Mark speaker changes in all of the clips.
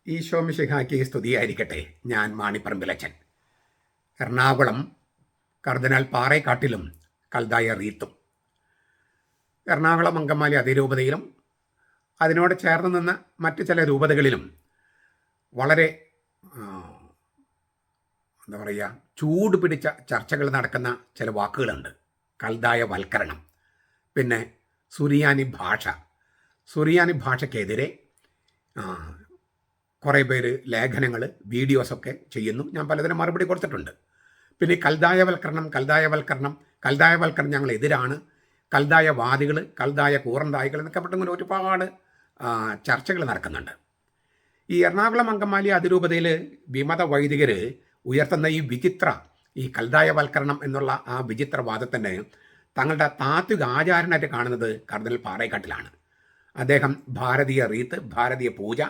Speaker 1: ഈശോ മിശിഹായ്ക്ക് സ്തുതിയായിരിക്കട്ടെ. ഞാൻ മാണിപ്പറമ്പിലച്ചൻ. എറണാകുളം കർദിനാൾ പാറേക്കാട്ടിലും കൽദായ റീത്തും. എറണാകുളം അങ്കമാലി അതിരൂപതയിലും അതിനോട് ചേർന്ന് നിന്ന് മറ്റ് ചില രൂപതകളിലും വളരെ എന്താ പറയുക, ചൂട് പിടിച്ച ചർച്ചകൾ നടക്കുന്ന ചില വാക്കുകളുണ്ട്. കൽദായ വൽക്കരണം, പിന്നെ സുറിയാനി ഭാഷയ്ക്കെതിരെ കുറേ പേര് ലേഖനങ്ങൾ, വീഡിയോസൊക്കെ ചെയ്യുന്നു. ഞാൻ പലതിനും മറുപടി കൊടുത്തിട്ടുണ്ട്. പിന്നെ കൽദായവൽക്കരണം ഞങ്ങൾ എതിരാണ്, കൽദായവാദികൾ, കൽദായ കൂറന്തായികൾ എന്നൊക്കെ പറഞ്ഞിങ്ങനെ ഒരുപാട് ചർച്ചകൾ നടക്കുന്നുണ്ട്. ഈ എറണാകുളം അങ്കമാലി അതിരൂപതയിൽ വിമത വൈദികർ ഉയർത്തുന്ന ഈ കൽദായവൽക്കരണം എന്നുള്ള ആ വിചിത്രവാദത്തിൻ്റെ തങ്ങളുടെ താത്വിക ആചാരനായിട്ട് കാണുന്നത് കർദിനാൾ പാറേക്കാട്ടിലാണ്. അദ്ദേഹം ഭാരതീയ റീത്ത്, ഭാരതീയ പൂജ,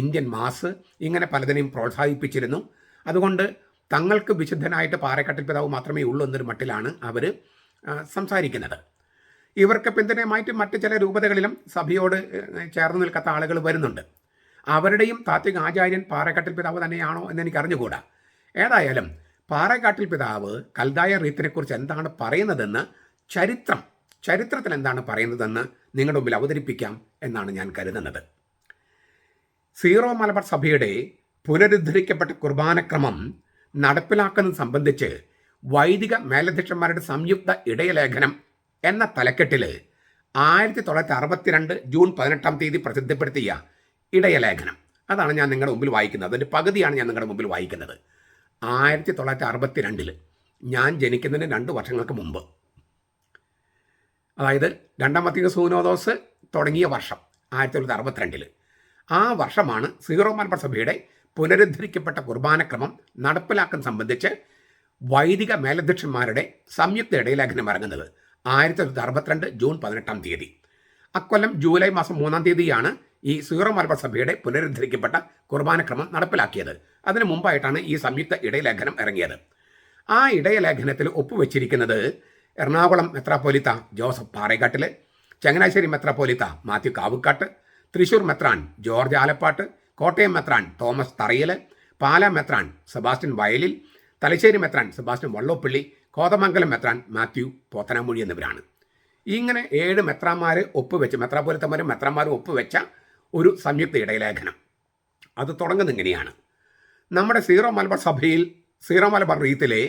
Speaker 1: ഇന്ത്യൻ മാസ് ഇങ്ങനെ പലതിനെയും പ്രോത്സാഹിപ്പിച്ചിരുന്നു. അതുകൊണ്ട് തങ്ങൾക്ക് വിശുദ്ധനായിട്ട് പാറേക്കാട്ടിൽ പിതാവ് മാത്രമേ ഉള്ളൂ എന്നൊരു മട്ടിലാണ് അവർ സംസാരിക്കുന്നത്. ഇവർക്ക് പിന്തുണയുമായിട്ട് മറ്റ് ചില രൂപതകളിലും സഭയോട് ചേർന്ന് നിൽക്കാത്ത ആളുകൾ വരുന്നുണ്ട്. അവരുടെയും താത്വിക ആചാര്യൻ പാറേക്കാട്ടിൽ പിതാവ് തന്നെയാണോ എന്ന് എനിക്ക് അറിഞ്ഞുകൂടാ. ഏതായാലും പാറേക്കാട്ടിൽ പിതാവ് കൽദായ റീത്തിനെക്കുറിച്ച് എന്താണ് പറയുന്നതെന്ന് ചരിത്രത്തിൽ എന്താണ് പറയുന്നതെന്ന് നിങ്ങളുടെ മുമ്പിൽ അവതരിപ്പിക്കാം എന്നാണ് ഞാൻ കരുതുന്നത്. സീറോ മലബാർ സഭയുടെ പുനരുദ്ധരിക്കപ്പെട്ട കുർബാനക്രമം നടപ്പിലാക്കുന്നത് സംബന്ധിച്ച് വൈദിക മേലധ്യക്ഷന്മാരുടെ സംയുക്ത ഇടയലേഖനം എന്ന തലക്കെട്ടിൽ 1962 ജൂൺ 18 പ്രസിദ്ധപ്പെടുത്തിയ ഇടയലേഖനം, അതാണ് ഞാൻ നിങ്ങളുടെ മുമ്പിൽ വായിക്കുന്നത്. അതിൻ്റെ പകുതിയാണ് ഞാൻ നിങ്ങളുടെ മുമ്പിൽ വായിക്കുന്നത്. 1962 ഞാൻ ജനിക്കുന്നതിന് 2 വർഷങ്ങൾക്ക് മുമ്പ്, അതായത് രണ്ടാം വത്തിക്കാൻ സൂനോദോസ് തുടങ്ങിയ വർഷം 1962 ആ വർഷമാണ് സീറോ മലബാർ സഭയുടെ പുനരുദ്ധരിക്കപ്പെട്ട കുർബാനക്രമം നടപ്പിലാക്കാൻ സംബന്ധിച്ച് വൈദിക മേലധ്യക്ഷന്മാരുടെ സംയുക്ത ഇടയലേഖനം ഇറങ്ങുന്നത്. 1962 ജൂൺ 18 അക്കൊല്ലം ജൂലൈ മാസം 3 ഈ സീറോ മലബാർ സഭയുടെ പുനരുദ്ധരിക്കപ്പെട്ട കുർബാനക്രമം നടപ്പിലാക്കിയത്. അതിനു മുമ്പായിട്ടാണ് ഈ സംയുക്ത ഇടയലേഖനം ഇറങ്ങിയത്. ആ ഇടയലേഖനത്തിൽ ഒപ്പുവെച്ചിരിക്കുന്നത് എറണാകുളം മെത്രാപ്പോലിത്ത ജോസഫ് പാറേക്കാട്ടിൽ, ചങ്ങനാശ്ശേരി മെത്രാപ്പോലിത്ത മാത്യു കാവുക്കാട്ട്, തൃശൂർ മെത്രാൻ ജോർജ് ആലപ്പാട്ട്, കോട്ടയം മെത്രാൻ തോമസ് തറയിൽ, പാലാ മെത്രാൻ സെബാസ്റ്റ്യൻ വയലിൽ, തലശ്ശേരി മെത്രാൻ സെബാസ്റ്റ്യൻ വള്ളോപ്പള്ളി, കോതമംഗലം മെത്രാൻ മാത്യു പോത്തനാമൊഴി എന്നിവരാണ്. ഇങ്ങനെ 7 മെത്രാന്മാർ ഒപ്പുവെച്ച്, മെത്രാപ്പോലിത്തമാരും മെത്രാന്മാരും ഒപ്പുവെച്ച ഒരു സംയുക്ത ഇടയലേഖനം. അത് തുടങ്ങുന്നത് ഇങ്ങനെയാണ്: നമ്മുടെ സീറോ മലബാർ റീത്തിലെ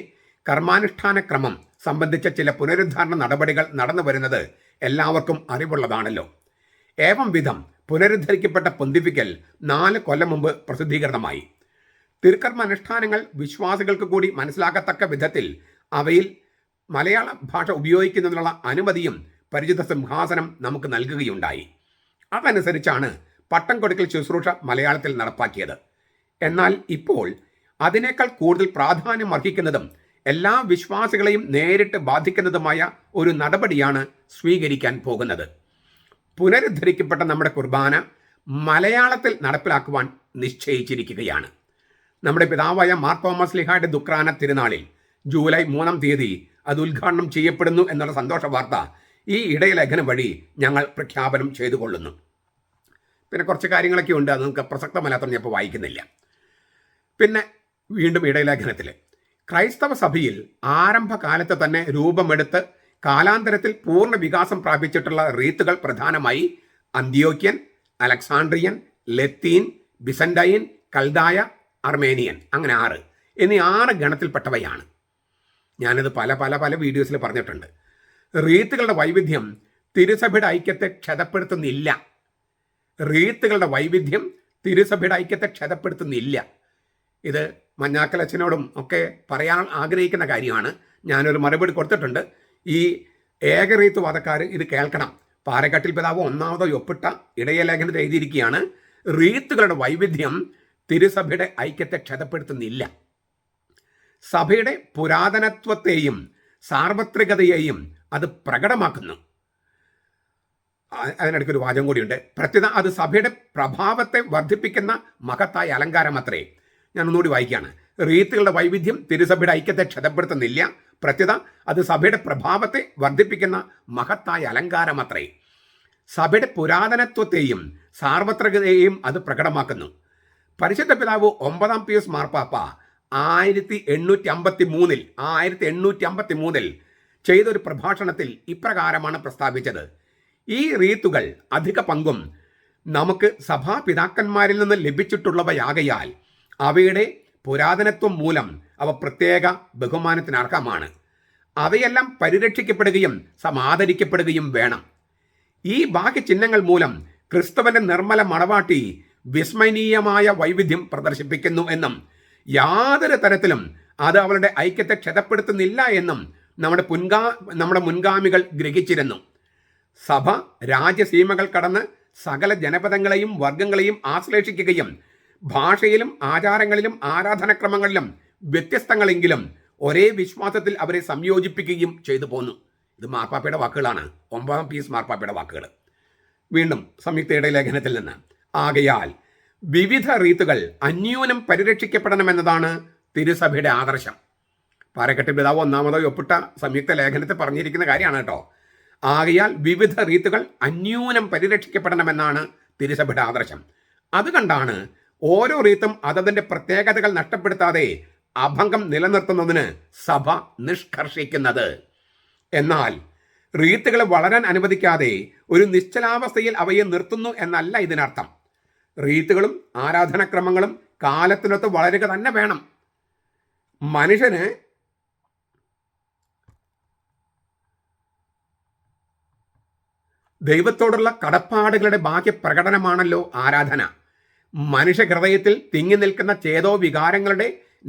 Speaker 1: കർമാനുഷ്ഠാന ക്രമം സംബന്ധിച്ച ചില പുനരുദ്ധാരണ നടപടികൾ നടന്നു വരുന്നത് എല്ലാവർക്കും അറിവുള്ളതാണല്ലോ. ഏവം വിധം പുനരുദ്ധരിക്കപ്പെട്ട പൊന്തിഫിക്കൽ 4 കൊല്ലം മുമ്പ് പ്രസിദ്ധീകരണമായി. തിരുക്കർമ്മ അനുഷ്ഠാനങ്ങൾ വിശ്വാസികൾക്ക് കൂടി മനസ്സിലാക്കത്തക്ക വിധത്തിൽ അവയിൽ മലയാള ഭാഷ ഉപയോഗിക്കുന്നതിനുള്ള അനുമതിയും പരിചിത സിംഹാസനം നമുക്ക് നൽകുകയുണ്ടായി. അതനുസരിച്ചാണ് പട്ടം കൊടുക്കൽ ശുശ്രൂഷ മലയാളത്തിൽ നടപ്പാക്കിയത്. എന്നാൽ ഇപ്പോൾ അതിനേക്കാൾ കൂടുതൽ പ്രാധാന്യം അർഹിക്കുന്നതും എല്ലാ വിശ്വാസികളെയും നേരിട്ട് ബാധിക്കുന്നതുമായ ഒരു നടപടിയാണ് സ്വീകരിക്കാൻ പോകുന്നത്. പുനരുദ്ധരിക്കപ്പെട്ട നമ്മുടെ കുർബാന മലയാളത്തിൽ നടപ്പിലാക്കുവാൻ നിശ്ചയിച്ചിരിക്കുകയാണ്. നമ്മുടെ പിതാവായ മാർ തോമസ് ലീഹായുടെ ദുഃഖാന തിരുനാളിൽ ജൂലൈ 3 അത് ഉദ്ഘാടനം ചെയ്യപ്പെടുന്നു എന്നുള്ള സന്തോഷ വാർത്ത ഈ ഇടയലേഖനം വഴി ഞങ്ങൾ പ്രഖ്യാപനം ചെയ്തു കൊള്ളുന്നു. പിന്നെ കുറച്ച് കാര്യങ്ങളൊക്കെ ഉണ്ട്, അത് നമുക്ക് പ്രസക്തമല്ലാത്ത ഞാൻ ഇപ്പോൾ വായിക്കുന്നില്ല. പിന്നെ വീണ്ടും ഇടയലേഖനത്തിൽ ക്രൈസ്തവ സഭയിൽ ആരംഭകാലത്ത് തന്നെ രൂപമെടുത്ത് കാലാന്തരത്തിൽ പൂർണ്ണ വികാസം പ്രാപിച്ചിട്ടുള്ള റീത്തുകൾ പ്രധാനമായി അന്ത്യോക്യൻ, അലക്സാണ്ട്രിയൻ, ലത്തീൻ, ബിസന്റൈൻ, കൽദായ, അർമേനിയൻ, അങ്ങനെ 6 എന്നീ 6 ഗണത്തിൽപ്പെട്ടവയാണ്. ഞാനിത് പല വീഡിയോസിൽ പറഞ്ഞിട്ടുണ്ട്. റീത്തുകളുടെ വൈവിധ്യം തിരുസഭയുടെ ഐക്യത്തെ ക്ഷതപ്പെടുത്തുന്നില്ല. ഇത് മഞ്ഞാക്കലച്ചനോടും ഒക്കെ പറയാൻ ആഗ്രഹിക്കുന്ന കാര്യമാണ്. ഞാനൊരു മറുപടി കൊടുത്തിട്ടുണ്ട്. ഈ ഏകറീത്തുവാദക്കാർ ഇത് കേൾക്കണം. പാറേക്കാട്ടിൽ പിതാവ് 1ാമതോ ഒപ്പിട്ട ഇടയലേഖനത്തിൽ എഴുതിയിരിക്കുകയാണ്: റീത്തുകളുടെ വൈവിധ്യം തിരുസഭയുടെ ഐക്യത്തെ ക്ഷതപ്പെടുത്തുന്നില്ല. സഭയുടെ പുരാതനത്വത്തെയും സാർവത്രികതയെയും അത് പ്രകടമാക്കുന്നു. അതിനിടയ്ക്കൊരു വാചകം കൂടിയുണ്ട്: പ്രത്യുത അത് സഭയുടെ പ്രഭാവത്തെ വർദ്ധിപ്പിക്കുന്ന മഹത്തായ അലങ്കാരമത്രേ. ഞാൻ ഒന്നുകൂടി വായിക്കുകയാണ്: റീത്തുകളുടെ വൈവിധ്യം തിരുസഭയുടെ ഐക്യത്തെ ക്ഷതപ്പെടുത്തുന്നില്ല. പ്രത്യുത അത് സഭയുടെ പ്രഭാവത്തെ വർദ്ധിപ്പിക്കുന്ന മഹത്തായ അലങ്കാരമത്രേ. സഭയുടെ പുരാതനത്വത്തെയും സാർവത്രികതയെയും അത് പ്രകടമാക്കുന്നു. പരിശുദ്ധ പിതാവ് 9-ാം പിയൂസ് മാർപ്പാപ്പ 1853 ചെയ്തൊരു പ്രഭാഷണത്തിൽ ഇപ്രകാരമാണ് പ്രസ്താവിച്ചത്: ഈ റീത്തുകൾ അധിക പങ്കും നമുക്ക് സഭാപിതാക്കന്മാരിൽ നിന്ന് ലഭിച്ചിട്ടുള്ളവയാകയാൽ അവയുടെ പുരാതനത്വം മൂലം അവ പ്രത്യേക ബഹുമാനത്തിന് അർഹമാണ്. അവയെല്ലാം പരിരക്ഷിക്കപ്പെടുകയും സമാദരിക്കപ്പെടുകയും വേണം. ഈ ബാഹ്യചിഹ്നങ്ങൾ മൂലം ക്രിസ്തുവിന്റെ നിർമ്മല മണവാട്ടി വിസ്മയനീയമായ വൈവിധ്യം പ്രദർശിപ്പിക്കുന്നു എന്നും യാതൊരു തരത്തിലും അത് അവളുടെ ഐക്യത്തെ ക്ഷതപ്പെടുത്തുന്നില്ല എന്നും നമ്മുടെ മുൻഗാമികൾ ഗ്രഹിച്ചിരുന്നു. സഭ രാജ്യസീമകൾ കടന്ന് സകല ജനപദങ്ങളെയും വർഗങ്ങളെയും ആശ്ലേഷിക്കുകയും ഭാഷയിലും ആചാരങ്ങളിലും ആരാധനക്രമങ്ങളിലും വ്യത്യസ്തങ്ങളെങ്കിലും ഒരേ വിശ്വാസത്തിൽ അവരെ സംയോജിപ്പിക്കുകയും ചെയ്തു പോന്നു. ഇത് മാർപ്പാപ്പയുടെ വാക്കുകളാണ്, 9-ാം പീസ് മാർപ്പാപ്പയുടെ വാക്കുകൾ. വീണ്ടും സംയുക്ത ഇടയലേഖനത്തിൽ നിന്ന്: ആകയാൽ വിവിധ റീത്തുകൾ അന്യൂനം പരിരക്ഷിക്കപ്പെടണമെന്നതാണ് തിരുസഭയുടെ ആദർശം. പാറക്കെട്ട് പിതാവ് 1-ാമതോ ഒപ്പിട്ട സംയുക്ത ലേഖനത്തിൽ പറഞ്ഞിരിക്കുന്ന കാര്യമാണ് കേട്ടോ. ആകയാൽ വിവിധ റീത്തുകൾ അന്യൂനം പരിരക്ഷിക്കപ്പെടണമെന്നാണ് തിരുസഭയുടെ ആദർശം. അതുകൊണ്ടാണ് ഓരോ റീത്തും അതതിൻ്റെ പ്രത്യേകതകൾ നഷ്ടപ്പെടുത്താതെ അഭംഗം നിലനിർത്തുന്നതിന് സഭ നിഷ്കർഷിക്കുന്നത്. എന്നാൽ റീത്തുകളെ വളരാൻ അനുവദിക്കാതെ ഒരു നിശ്ചലാവസ്ഥയിൽ അവയെ നിർത്തുന്നു എന്നല്ല ഇതിനർത്ഥം. റീത്തുകളും ആരാധനാക്രമങ്ങളും കാലത്തിനൊത്ത് വളരുക തന്നെ വേണം. മനുഷ്യന് ദൈവത്തോടുള്ള കടപ്പാടുകളുടെ ബാഹ്യ പ്രകടനമാണല്ലോ ആരാധന. മനുഷ്യ ഹൃദയത്തിൽ തിങ്ങി നിൽക്കുന്ന ചേതോ വികാരങ്ങളുടെ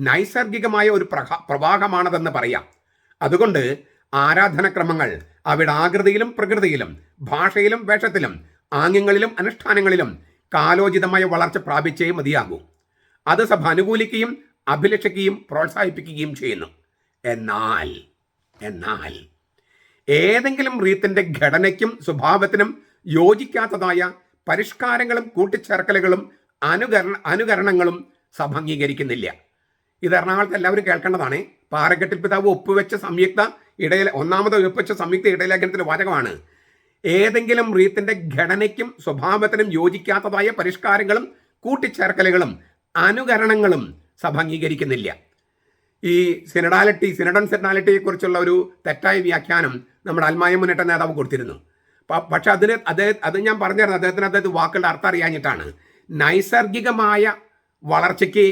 Speaker 1: നൈസർഗികമായ ഒരു പ്രവാഹമാണതെന്ന് പറയാം. അതുകൊണ്ട് ആരാധനക്രമങ്ങൾ അവയുടെ ആകൃതിയിലും പ്രകൃതിയിലും ഭാഷയിലും വേഷത്തിലും ആംഗ്യങ്ങളിലും അനുഷ്ഠാനങ്ങളിലും കാലോചിതമായ വളർച്ച പ്രാപിച്ചേ മതിയാകൂ. അത് സഭ അനുകൂലിക്കുകയും അഭിലഷിക്കുകയും പ്രോത്സാഹിപ്പിക്കുകയും ചെയ്യുന്നു. എന്നാൽ ഏതെങ്കിലും റീത്തിന്റെ ഘടനയ്ക്കും സ്വഭാവത്തിനും യോജിക്കാത്തതായ പരിഷ്കാരങ്ങളും കൂട്ടിച്ചേർക്കലുകളും അനുകരണങ്ങളും സഭ അംഗീകരിക്കുന്നില്ല. ഇത് എറണാകുളത്ത് എല്ലാവരും കേൾക്കേണ്ടതാണ്. പാറക്കെട്ടിൽ പിതാവ് ഒപ്പുവെച്ച 1-ാമത് ഒപ്പുവെച്ച സംയുക്ത ഇടയലേഖനത്തിന്റെ വാചകമാണ്: ഏതെങ്കിലും റീത്തിന്റെ ഘടനയ്ക്കും സ്വഭാവത്തിനും യോജിക്കാത്തതായ പരിഷ്കാരങ്ങളും കൂട്ടിച്ചേർക്കലുകളും അനുകരണങ്ങളും സഭ അംഗീകരിക്കുന്നില്ല. ഈ സിനഡൻ സെഡനാലിറ്റിയെ കുറിച്ചുള്ള ഒരു തെറ്റായ വ്യാഖ്യാനം നമ്മുടെ അൽമായ മുന്നേറ്റ നേതാവ് കൊടുത്തിരുന്നു. പക്ഷെ അത് ഞാൻ പറഞ്ഞിരുന്നു, അദ്ദേഹത്തിന് വാക്കുകളുടെ അർത്ഥം അറിയാഞ്ഞിട്ടാണ്. നൈസർഗികമായ വളർച്ചയ്ക്ക്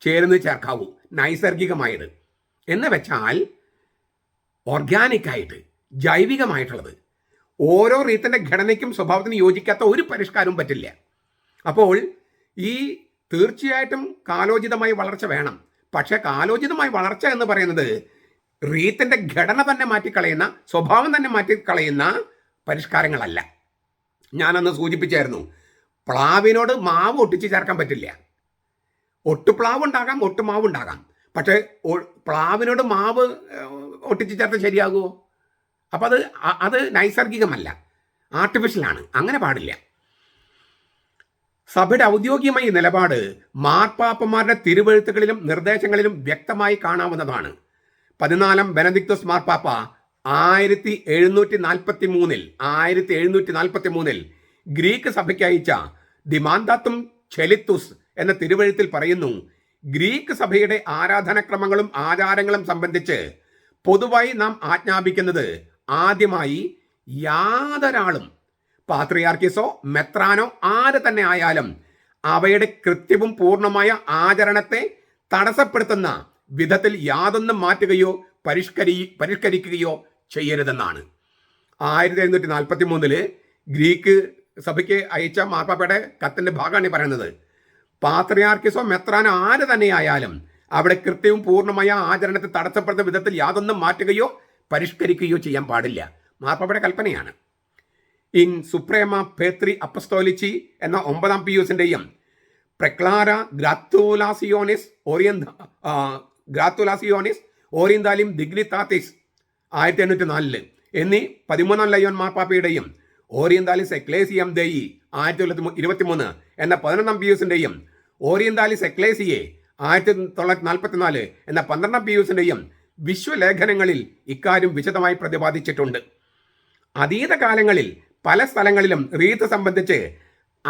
Speaker 1: ചേർന്ന് ചേർക്കാവൂ. നൈസർഗികമായത് എന്ന് വെച്ചാൽ ഓർഗാനിക്കായിട്ട്, ജൈവികമായിട്ടുള്ളത്. ഓരോ റീത്തിൻ്റെ ഘടനയ്ക്കും സ്വഭാവത്തിനും യോജിക്കാത്ത ഒരു പരിഷ്കാരവും പറ്റില്ല. അപ്പോൾ ഈ തീർച്ചയായിട്ടും കാലോചിതമായ വളർച്ച വേണം. പക്ഷേ കാലോചിതമായ വളർച്ച എന്ന് പറയുന്നത് റീത്തിൻ്റെ ഘടന തന്നെ മാറ്റിക്കളയുന്ന, സ്വഭാവം തന്നെ മാറ്റിക്കളയുന്ന പരിഷ്കാരങ്ങളല്ല. ഞാനന്ന് സൂചിപ്പിച്ചായിരുന്നു, പ്ലാവിനോട് മാവ് ഒട്ടിച്ച് ചേർക്കാൻ പറ്റില്ല. ഒട്ടുപ്ലാവ് ഉണ്ടാകാം, ഒട്ടുമാവ് ഉണ്ടാകാം. പക്ഷേ പ്ലാവിനോട് മാവ് ഒട്ടിച്ച് ചേർത്ത് ശരിയാകുമോ? അപ്പം അത് നൈസർഗികമല്ല, ആർട്ടിഫിഷ്യലാണ്. അങ്ങനെ പാടില്ല. സഭയുടെ ഔദ്യോഗികമായ നിലപാട് മാർപ്പാപ്പന്മാരുടെ തിരുവെഴുത്തുകളിലും നിർദ്ദേശങ്ങളിലും വ്യക്തമായി കാണാവുന്നതാണ്. 14-ാം ബെനഡിക്തോസ് മാർപ്പാപ്പ 1743 ഗ്രീക്ക് സഭയ്ക്ക് അയച്ച ദിമാന്താത്തും ചെലിത്തുസ് എന്ന തിരുവെഴുത്തിൽ പറയുന്നു: ഗ്രീക്ക് സഭയുടെ ആരാധനാക്രമങ്ങളും ആചാരങ്ങളും സംബന്ധിച്ച് പൊതുവായി നാം ആജ്ഞാപിക്കുന്നത്, ആദ്യമായി യാതൊരാളും, പാത്രിയാർക്കിസോ മെത്രാനോ ആര് തന്നെ ആയാലും, അവയുടെ കൃത്യവും പൂർണ്ണമായ ആചരണത്തെ തടസ്സപ്പെടുത്തുന്ന വിധത്തിൽ യാതൊന്നും മാറ്റുകയോ പരിഷ്കരിക്കുകയോ ചെയ്യരുതെന്നാണ്. 1743 ഗ്രീക്ക് സഭയ്ക്ക് അയച്ച മാർപ്പാപ്പയുടെ കത്തിൻ്റെ ഭാഗമാണ് ഈ പറയുന്നത്. പാത്രിയാർക്കിസോ മെത്രാനോ ആര് തന്നെയായാലും അവിടെ കൃത്യവും പൂർണ്ണമായ ആചരണത്തെ തടസ്സപ്പെടുത്തുന്ന വിധത്തിൽ യാതൊന്നും മാറ്റുകയോ പരിഷ്കരിക്കുകയോ ചെയ്യാൻ പാടില്ല. മാർപ്പാപ്പയുടെ കൽപ്പനയാണ്. ഇൻ സുപ്രേമ പേത്രി അപ്പസ്തോലിച്ചി എന്ന 9-ാം പിയൂസിൻ്റെയും പ്രക്ലാര ഗ്രാത്തുലാസിയോണിസ് ഓറിയന്താലിം ദിഗ്നിതാത്തിസ് 1804 എന്നീ 13-ാം ലയോൻ മാർപ്പാപ്പയുടെയും ഓറിയന്താലിസ് എക്ലേസിയം ദേയി 1923 എന്ന 11-ാം പിയൂസിൻ്റെയും ഓറിയന്താലിസ് എക്ലേസിയെ 1944 എന്ന 12-ാം പിയൂസിൻ്റെയും വിശ്വലേഖനങ്ങളിൽ ഇക്കാര്യം വിശദമായി പ്രതിപാദിച്ചിട്ടുണ്ട്. അതീത കാലങ്ങളിൽ പല സ്ഥലങ്ങളിലും റീത്ത് സംബന്ധിച്ച്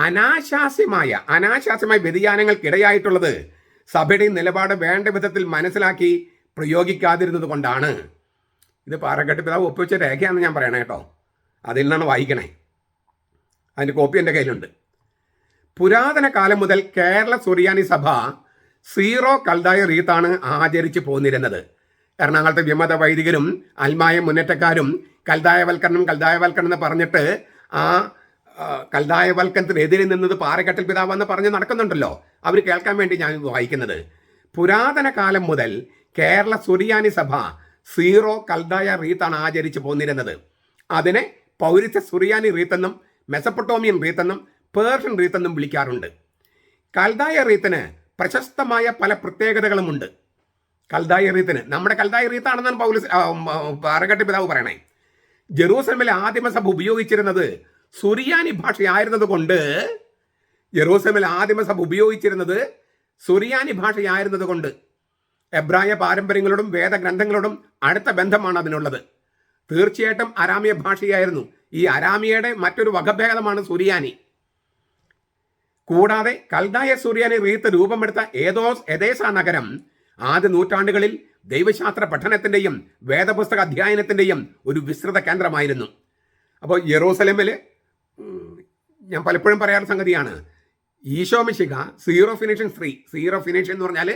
Speaker 1: അനാശാസ്യമായ വ്യതിയാനങ്ങൾക്കിടയായിട്ടുള്ളത് സഭയുടെ നിലപാട് വേണ്ട വിധത്തിൽ മനസ്സിലാക്കി പ്രയോഗിക്കാതിരുന്നത് കൊണ്ടാണ്. ഇത് പാറക്കെട്ട് പിതാവ് ഒപ്പുവെച്ച രേഖയാണെന്ന് ഞാൻ പറയണേ കേട്ടോ. അതിൽ നിന്നാണ് വായിക്കണേ. അതിൻ്റെ കോപ്പി എൻ്റെ കയ്യിലുണ്ട്. പുരാതന കാലം മുതൽ കേരള സുറിയാനി സഭ സീറോ കൽദായ റീത്താണ് ആചരിച്ചു പോന്നിരുന്നത്. എറണാകുളത്തെ വിമത വൈദികരും അൽമായ മുന്നേറ്റക്കാരും കൽദായവൽക്കരണം എന്ന് പറഞ്ഞിട്ട് ആ കൽദായവൽക്കരണത്തിനെതിരെ നിന്നത് പാറക്കെട്ടിൽ പിതാവെന്ന് പറഞ്ഞ് നടക്കുന്നുണ്ടല്ലോ. അവർ കേൾക്കാൻ വേണ്ടി ഞാൻ വായിക്കുന്നത്. പുരാതന കാലം മുതൽ കേരള സുറിയാനി സഭ സീറോ കൽദായ റീത്താണ് ആചരിച്ചു പോന്നിരുന്നത്. അതിനെ പൗരസ്ത്യ സുറിയാനി റീത്തെന്നും മെസപ്പൊട്ടോമിയൻ റീത്തെന്നും പേർഷ്യൻ റീത്തെന്നും വിളിക്കാറുണ്ട്. കൽദായ റീത്തിന് പ്രശസ്തമായ പല പ്രത്യേകതകളുമുണ്ട്. കൽദായ റീത്തിന് നമ്മുടെ കൽദായ റീത്താണെന്നാണ് പാറക്കെട്ട് പിതാവ് പറയണേ. ജെറൂസലമിലെ ആദിമസഭ ഉപയോഗിച്ചിരുന്നത് സുറിയാനി ഭാഷയായിരുന്നത് കൊണ്ട് എബ്രായ പാരമ്പര്യങ്ങളോടും വേദഗ്രന്ഥങ്ങളോടും അടുത്ത ബന്ധമാണ് അതിനുള്ളത്. തീർച്ചയായിട്ടും അരാമിയ ഭാഷയായിരുന്നു. ഈ അരാമിയയുടെ മറ്റൊരു വകഭേദമാണ് സുറിയാനി. കൂടാതെ കൽദായ സുറിയാനി റീത്ത് രൂപമെടുത്ത എദേസ നഗരം ആദ്യ നൂറ്റാണ്ടുകളിൽ ദൈവശാസ്ത്ര പഠനത്തിൻ്റെയും വേദപുസ്തക അധ്യയനത്തിൻ്റെയും ഒരു വിസ്തൃത കേന്ദ്രമായിരുന്നു. അപ്പോൾ യെറൂസലേമിൽ ഞാൻ പലപ്പോഴും പറയാറുള്ള സംഗതിയാണ്, ഈശോ മിശിഹ സീറോ ഫിനീഷ്യൻ എന്ന് പറഞ്ഞാൽ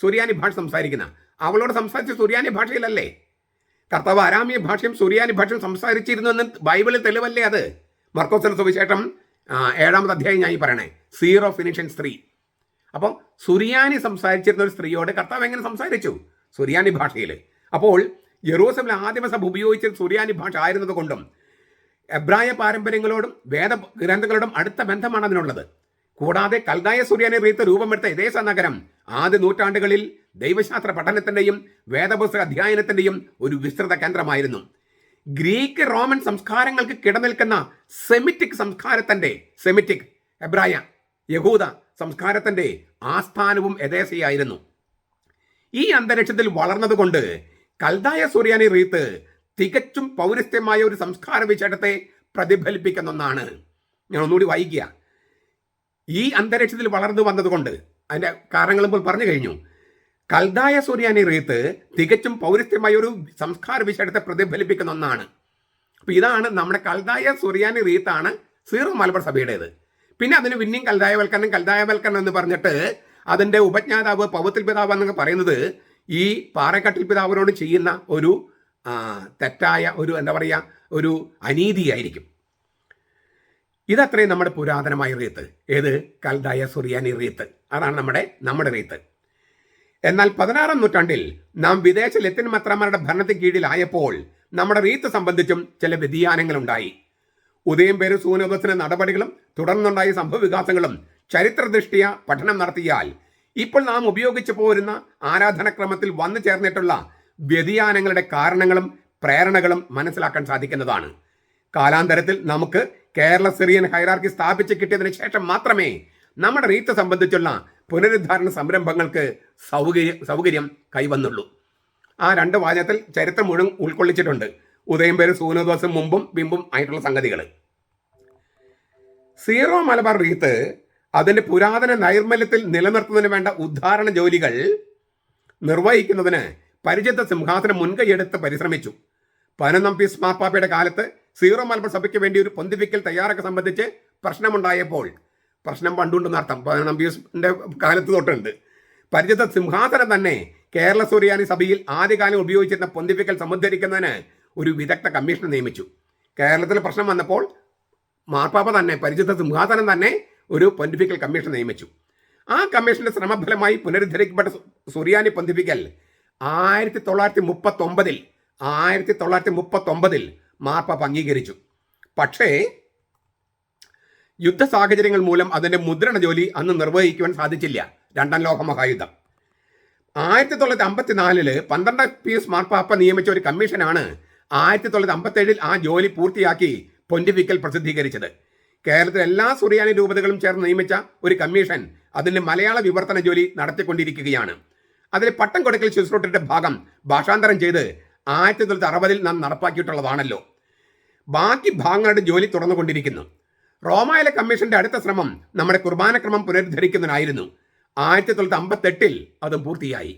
Speaker 1: സുറിയാനി ഭാഷ സംസാരിക്കുന്ന അവളോട് സംസാരിച്ച സുറിയാനി ഭാഷയിലല്ലേ. കർത്താവ് അരാമിയ ഭാഷയും സുറിയാനി ഭാഷയും സംസാരിച്ചിരുന്നു എന്ന് ബൈബിളിൽ തെളിവല്ലേ അത്. മർക്കോസിന്റെ സുവിശേഷം 7-ാമത്തെ അധ്യായം ഞാൻ ഈ പറയണേ, സീറോ ഫിനീഷ്യൻ സ്ത്രീ. അപ്പോൾ സുറിയാനി സംസാരിച്ചിരുന്ന ഒരു സ്ത്രീയോട് കർത്താവ് എങ്ങനെ സംസാരിച്ചു? സുറിയാനി ഭാഷയിൽ. അപ്പോൾ യെറൂസലേമിലെ ആദിമസഭ ഉപയോഗിച്ച സുറിയാനി ഭാഷ ആയിരുന്നത് കൊണ്ടും എബ്രായ പാരമ്പര്യങ്ങളോടും വേദഗ്രന്ഥങ്ങളോടും അടുത്ത ബന്ധമാണ് അതിനുള്ളത്. കൂടാതെ കൽദായ സുറിയാനി റീത്ത് രൂപമെടുത്ത എദേസ നഗരം ആദ്യ നൂറ്റാണ്ടുകളിൽ ദൈവശാസ്ത്ര പഠനത്തിൻ്റെയും വേദപുസ്തക അധ്യയനത്തിൻ്റെയും ഒരു കേന്ദ്രമായിരുന്നു. ഗ്രീക്ക് റോമൻ സംസ്കാരങ്ങൾക്ക് കിടനിൽക്കുന്ന സെമിറ്റിക് എബ്രായ യഹൂദ സംസ്കാരത്തിൻ്റെ ആസ്ഥാനവും എദേസയായിരുന്നു. ഈ അന്തരീക്ഷത്തിൽ വളർന്നതുകൊണ്ട് കൽദായ സുറിയാനി റീത്ത് തികച്ചും പൗരസ്ത്യമായ ഒരു സംസ്കാര വിശേഷത്തെ പ്രതിഫലിപ്പിക്കുന്ന ഒന്നാണ്. ഞാൻ ഒന്നുകൂടി വായിക്കുക. ഈ അന്തരീക്ഷത്തിൽ വളർന്നു വന്നതുകൊണ്ട് അതിൻ്റെ കാരണങ്ങൾ ഇപ്പോൾ പറഞ്ഞു കഴിഞ്ഞു. കൽദായ സുറിയാനി റീത്ത് തികച്ചും പൗരസ്ത്യമായ ഒരു സംസ്കാര വിശേഷത്തെ പ്രതിഫലിപ്പിക്കുന്ന ഒന്നാണ്. അപ്പോൾ ഇതാണ് നമ്മുടെ കൽദായ സുറിയാനി റീത്താണ് സീറോ മലബാർ സഭയുടേത്. പിന്നെ അതിന് പിന്നെയും കൽദായവൽക്കരണം എന്ന് പറഞ്ഞിട്ട് അതിൻ്റെ ഉപജ്ഞാതാവ് പൗത്തിൽ പിതാവ് എന്നൊക്കെ പറയുന്നത് ഈ പാറക്കെട്ടിൽ പിതാവിനോട് ചെയ്യുന്ന ഒരു തെറ്റായ ഒരു അനീതിയായിരിക്കും. ഇതത്രയും നമ്മുടെ പുരാതനമായ റീത്ത്. ഏത്? കൽദായ സുറിയാനി റീത്ത്. അതാണ് നമ്മുടെ റീത്ത്. എന്നാൽ 16-ാം നൂറ്റാണ്ടിൽ നാം വിദേശ ലത്തിൻ മെത്രാന്മാരുടെ ഭരണത്തിന് കീഴിലായപ്പോൾ നമ്മുടെ റീത്ത് സംബന്ധിച്ചും ചില വ്യതിയാനങ്ങളുണ്ടായി. ഉദയം പേര് സൂനോദസിന്റെ നടപടികളും തുടർന്നുണ്ടായ സംഭവവികാസങ്ങളും ചരിത്രദൃഷ്ടിയ പഠനം നടത്തിയാൽ ഇപ്പോൾ നാം ഉപയോഗിച്ചു പോരുന്ന ആരാധനക്രമത്തിൽ വന്നു ചേർന്നിട്ടുള്ള വ്യതിയാനങ്ങളുടെ കാരണങ്ങളും പ്രേരണകളും മനസ്സിലാക്കാൻ സാധിക്കുന്നതാണ്. കാലാന്തരത്തിൽ നമുക്ക് കേരള സിറിയൻ ഹൈറാർക്കി സ്ഥാപിച്ച് കിട്ടിയതിന് ശേഷം മാത്രമേ നമ്മുടെ റീത്ത് സംബന്ധിച്ചുള്ള പുനരുദ്ധാരണ സംരംഭങ്ങൾക്ക് സൗകര്യം കൈവന്നുള്ളൂ. ആ 2 വാചകത്തിൽ ചരിത്രം മുഴുവൻ ഉൾക്കൊള്ളിച്ചിട്ടുണ്ട്. ഉദയം പേര് സൂനോദോസും മുമ്പും പിമ്പും ആയിട്ടുള്ള സംഗതികൾ. സീറോ മലബാർ റീത്ത് അതിൻ്റെ പുരാതന നൈർമല്യത്തിൽ നിലനിർത്തുന്നതിന് വേണ്ട ഉദ്ധാരണ ജോലികൾ നിർവഹിക്കുന്നതിന് പരിചിത സിംഹാസനം മുൻകൈയെടുത്ത് പരിശ്രമിച്ചു. 11-ാം പീസ് മാർപ്പാപ്പയുടെ കാലത്ത് സീറോ മലബാർ സഭയ്ക്ക് വേണ്ടി ഒരു പൊന്തിപ്പിക്കൽ തയ്യാറൊക്കെ സംബന്ധിച്ച് പ്രശ്നമുണ്ടായപ്പോൾ, പ്രശ്നം പണ്ടുണ്ടെന്ന് അർത്ഥം, 11-ാം പീസിന്റെ കാലത്ത് തൊട്ടുണ്ട്, പരിചിത സിംഹാസനം തന്നെ കേരള സുറിയാനി സഭയിൽ ആദ്യകാലം ഉപയോഗിച്ചിരുന്ന പൊന്തിപ്പിക്കൽ സമുദ്ധരിക്കുന്നതിന് ഒരു വിദഗ്ധ കമ്മീഷൻ നിയമിച്ചു. കേരളത്തിൽ പ്രശ്നം വന്നപ്പോൾ മാർപ്പാപ്പ തന്നെ പരിചിത സിംഹാസനം തന്നെ ഒരു പൊന്തിപ്പിക്കൽ കമ്മീഷൻ നിയമിച്ചു. ആ കമ്മീഷന്റെ ശ്രമഫലമായി പുനരുദ്ധരിക്കപ്പെട്ട സുറിയാനി പൊന്തിപ്പിക്കൽ 1939 മാർപ്പാപ്പ അംഗീകരിച്ചു. പക്ഷേ യുദ്ധ സാഹചര്യങ്ങൾ മൂലം അതിൻ്റെ മുദ്രണ ജോലി അന്ന് നിർവഹിക്കുവാൻ സാധിച്ചില്ല. 2-ാം ലോകമഹായുദ്ധം. 1954 12-ാം പീസ് മാർപ്പാപ്പ നിയമിച്ച ഒരു കമ്മീഷനാണ് 1957 ആ ജോലി പൂർത്തിയാക്കി പൊന്റിഫിക്കൽ പ്രസിദ്ധീകരിച്ചത്. കേരളത്തിലെ എല്ലാ സുറിയാനി രൂപതകളും ചേർന്ന് നിയമിച്ച ഒരു കമ്മീഷൻ അതിൻ്റെ മലയാള വിവർത്തന ജോലി നടത്തിക്കൊണ്ടിരിക്കുകയാണ്. അതിൽ പട്ടം കൊടുക്കൽ ശുശ്രൂഷയുടെ ഭാഗം ഭാഷാന്തരം ചെയ്ത് 1960 നാം നടപ്പാക്കിയിട്ടുള്ളതാണല്ലോ. ബാക്കി ഭാഗങ്ങളുടെ ജോലി തുടർന്നുകൊണ്ടിരിക്കുന്നു. റോമായിലെ കമ്മീഷന്റെ അടുത്ത ശ്രമം നമ്മുടെ കുർബാനക്രമം പുനരുദ്ധരിക്കുന്നതിനായിരുന്നു. 1958 അതും പൂർത്തിയായി.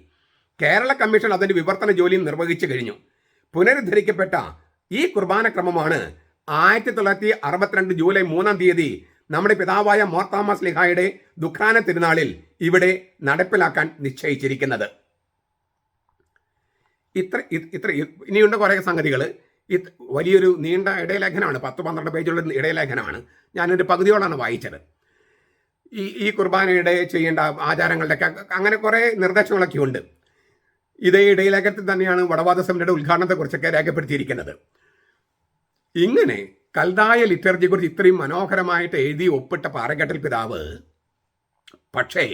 Speaker 1: കേരള കമ്മീഷൻ അതിന്റെ വിവർത്തന ജോലിയും നിർവഹിച്ചു കഴിഞ്ഞു. പുനരുദ്ധരിക്കപ്പെട്ട ഈ കുർബാനക്രമമാണ് 1962 ജൂലൈ 3-ാം തീയതി നമ്മുടെ പിതാവായ മോർത്താമ സ്ലിഹായുടെ ദുഃഖാന തിരുനാളിൽ ഇവിടെ നടപ്പിലാക്കാൻ നിശ്ചയിച്ചിരിക്കുന്നത്. ഇത്ര ഇനിയുണ്ട് കുറേ സംഗതികൾ. വലിയൊരു നീണ്ട ഇടയലേഖനമാണ്, 10-12 പേജുള്ള ഇടയലേഖനമാണ്. ഞാനൊരു പകുതിയോളാണ് വായിച്ചത്. ഈ കുർബാനയുടെ ചെയ്യേണ്ട ആചാരങ്ങളുടെയൊക്കെ അങ്ങനെ കുറേ നിർദ്ദേശങ്ങളൊക്കെ ഉണ്ട്. ഇതേ ഇടയലേഖനത്തിൽ തന്നെയാണ് വടവാദ സെമിനാരിയുടെ ഉദ്ഘാടനത്തെക്കുറിച്ചൊക്കെ രേഖപ്പെടുത്തിയിരിക്കുന്നത്. ഇങ്ങനെ കൽതായ ലിറ്റർജിയെക്കുറിച്ച് ഇത്രയും മനോഹരമായിട്ട് എഴുതി ഒപ്പിട്ട പാറക്കെട്ടിൽ പിതാവ് പക്ഷേ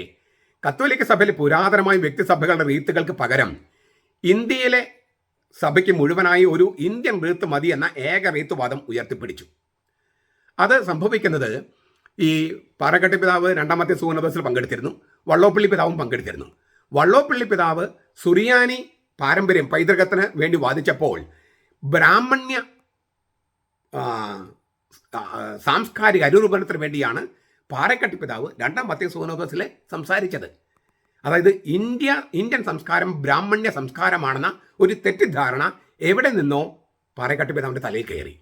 Speaker 1: കത്തോലിക്ക സഭയിലെ പുരാതനമായ വ്യക്തിസഭകളുടെ റീത്തുകൾക്ക് പകരം ഇന്ത്യയിലെ സഭയ്ക്ക് മുഴുവനായി ഒരു ഇന്ത്യൻ റീത്ത് മതി എന്ന ഏക റീത്തുവാദം ഉയർത്തിപ്പിടിച്ചു. അത് സംഭവിക്കുന്നത് ഈ പാറക്കെട്ടി പിതാവ് 2-ാമത്തെ സൂനദോസിൽ പങ്കെടുത്തിരുന്നു. വള്ളോപ്പള്ളി പിതാവും പങ്കെടുത്തിരുന്നു. വള്ളോപ്പള്ളി പിതാവ് സുറിയാനി പാരമ്പര്യം പൈതൃകത്തിന് വേണ്ടി വാദിച്ചപ്പോൾ ബ്രാഹ്മണ്യ സാംസ്കാരിക അനുരൂപണത്തിന് വേണ്ടിയാണ് പാറക്കെട്ടി പിതാവ് 2-ാമത്തെ സൂനദോസിൽ സംസാരിച്ചത്. അതായത് ഇന്ത്യൻ സംസ്കാരം ബ്രാഹ്മണ്യ സംസ്കാരമാണെന്ന ഒരു തെറ്റിദ്ധാരണ എവിടെ നിന്നോ പാറക്കെട്ടി പിതാവിൻ്റെ തലയിൽ കയറി.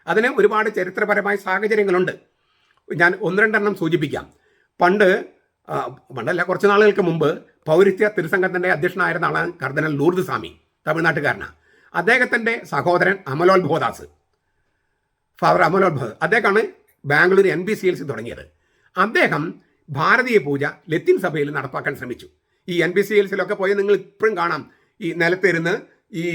Speaker 1: അതിന് ഒരുപാട് ചരിത്രപരമായ സാഹചര്യങ്ങളുണ്ട്. ഞാൻ 1-2 സൂചിപ്പിക്കാം. പണ്ടല്ല, കുറച്ച് നാളുകൾക്ക് മുമ്പ് പൗരസ്ത്യ തിരുസംഘത്തിൻ്റെ അധ്യക്ഷനായിരുന്ന ആളാണ് കർദിനാൾ ലൂർദ് സ്വാമി, തമിഴ്നാട്ടുകാരനാണ്. അദ്ദേഹത്തിൻ്റെ സഹോദരൻ അമലോത്ഭവദാസ്, ഫാദർ അമലോത്ഭവ, അദ്ദേഹമാണ് ബാംഗ്ലൂർ NBCLC തുടങ്ങിയത്. അദ്ദേഹം ഭാരതീയ പൂജ ലത്തീൻ സഭയിൽ നടപ്പാക്കാൻ ശ്രമിച്ചു. ഈ NBCLCയിലൊക്കെ പോയി നിങ്ങൾ ഇപ്പോഴും കാണാം, ഈ നിലത്തിരുന്ന് ഈ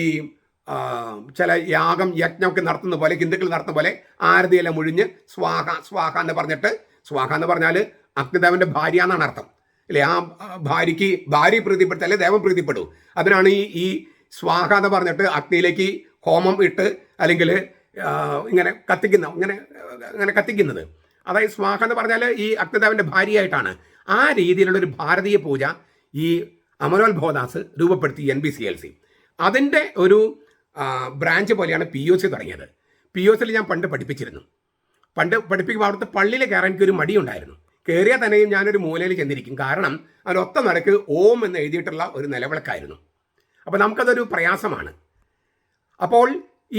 Speaker 1: ചില യജ്ഞമൊക്കെ നടത്തുന്ന പോലെ, ഹിന്ദുക്കൾ നടത്തുന്ന പോലെ ആരതിയെല്ലാം മുഴിഞ്ഞ് സ്വാഹ സ്വാഹ എന്ന് പറഞ്ഞിട്ട്, സ്വാഹ എന്ന് പറഞ്ഞാൽ അഗ്നിദേവന്റെ ഭാര്യ എന്നാണ് അർത്ഥം അല്ലേ. ആ ഭാര്യ പ്രീതിപ്പെടുത്ത അല്ലെ ദേവൻ പ്രീതിപ്പെടൂ. അതിനാണ് ഈ സ്വാഹ എന്ന് പറഞ്ഞിട്ട് അഗ്നിയിലേക്ക് ഹോമം ഇട്ട് അല്ലെങ്കിൽ ഇങ്ങനെ കത്തിക്കുന്നത്. അതായത് സ്വാഹ എന്ന് പറഞ്ഞാൽ ഈ അഗ്നിദേവന്റെ ഭാര്യയായിട്ടാണ്. ആ രീതിയിലുള്ളൊരു ഭാരതീയ പൂജ ഈ അമലോത്ഭവദാസ് രൂപപ്പെടുത്തി NBCLC. അതിൻ്റെ ഒരു ബ്രാഞ്ച് പോലെയാണ് POC തുടങ്ങിയത്. POCയിൽ ഞാൻ പണ്ട് പഠിപ്പിച്ചിരുന്നു. പഠിപ്പിക്കുമ്പോൾ അവിടുത്തെ പള്ളിയിൽ കയറാൻ എനിക്കൊരു മടിയുണ്ടായിരുന്നു. കയറിയാൽ തന്നെയും ഞാനൊരു മൂലയിൽ ചെന്നിരിക്കും. കാരണം അതിനൊത്ത നടക്ക് ഓം എന്ന് എഴുതിയിട്ടുള്ള ഒരു നിലവിളക്കായിരുന്നു. അപ്പോൾ നമുക്കതൊരു പ്രയാസമാണ്. അപ്പോൾ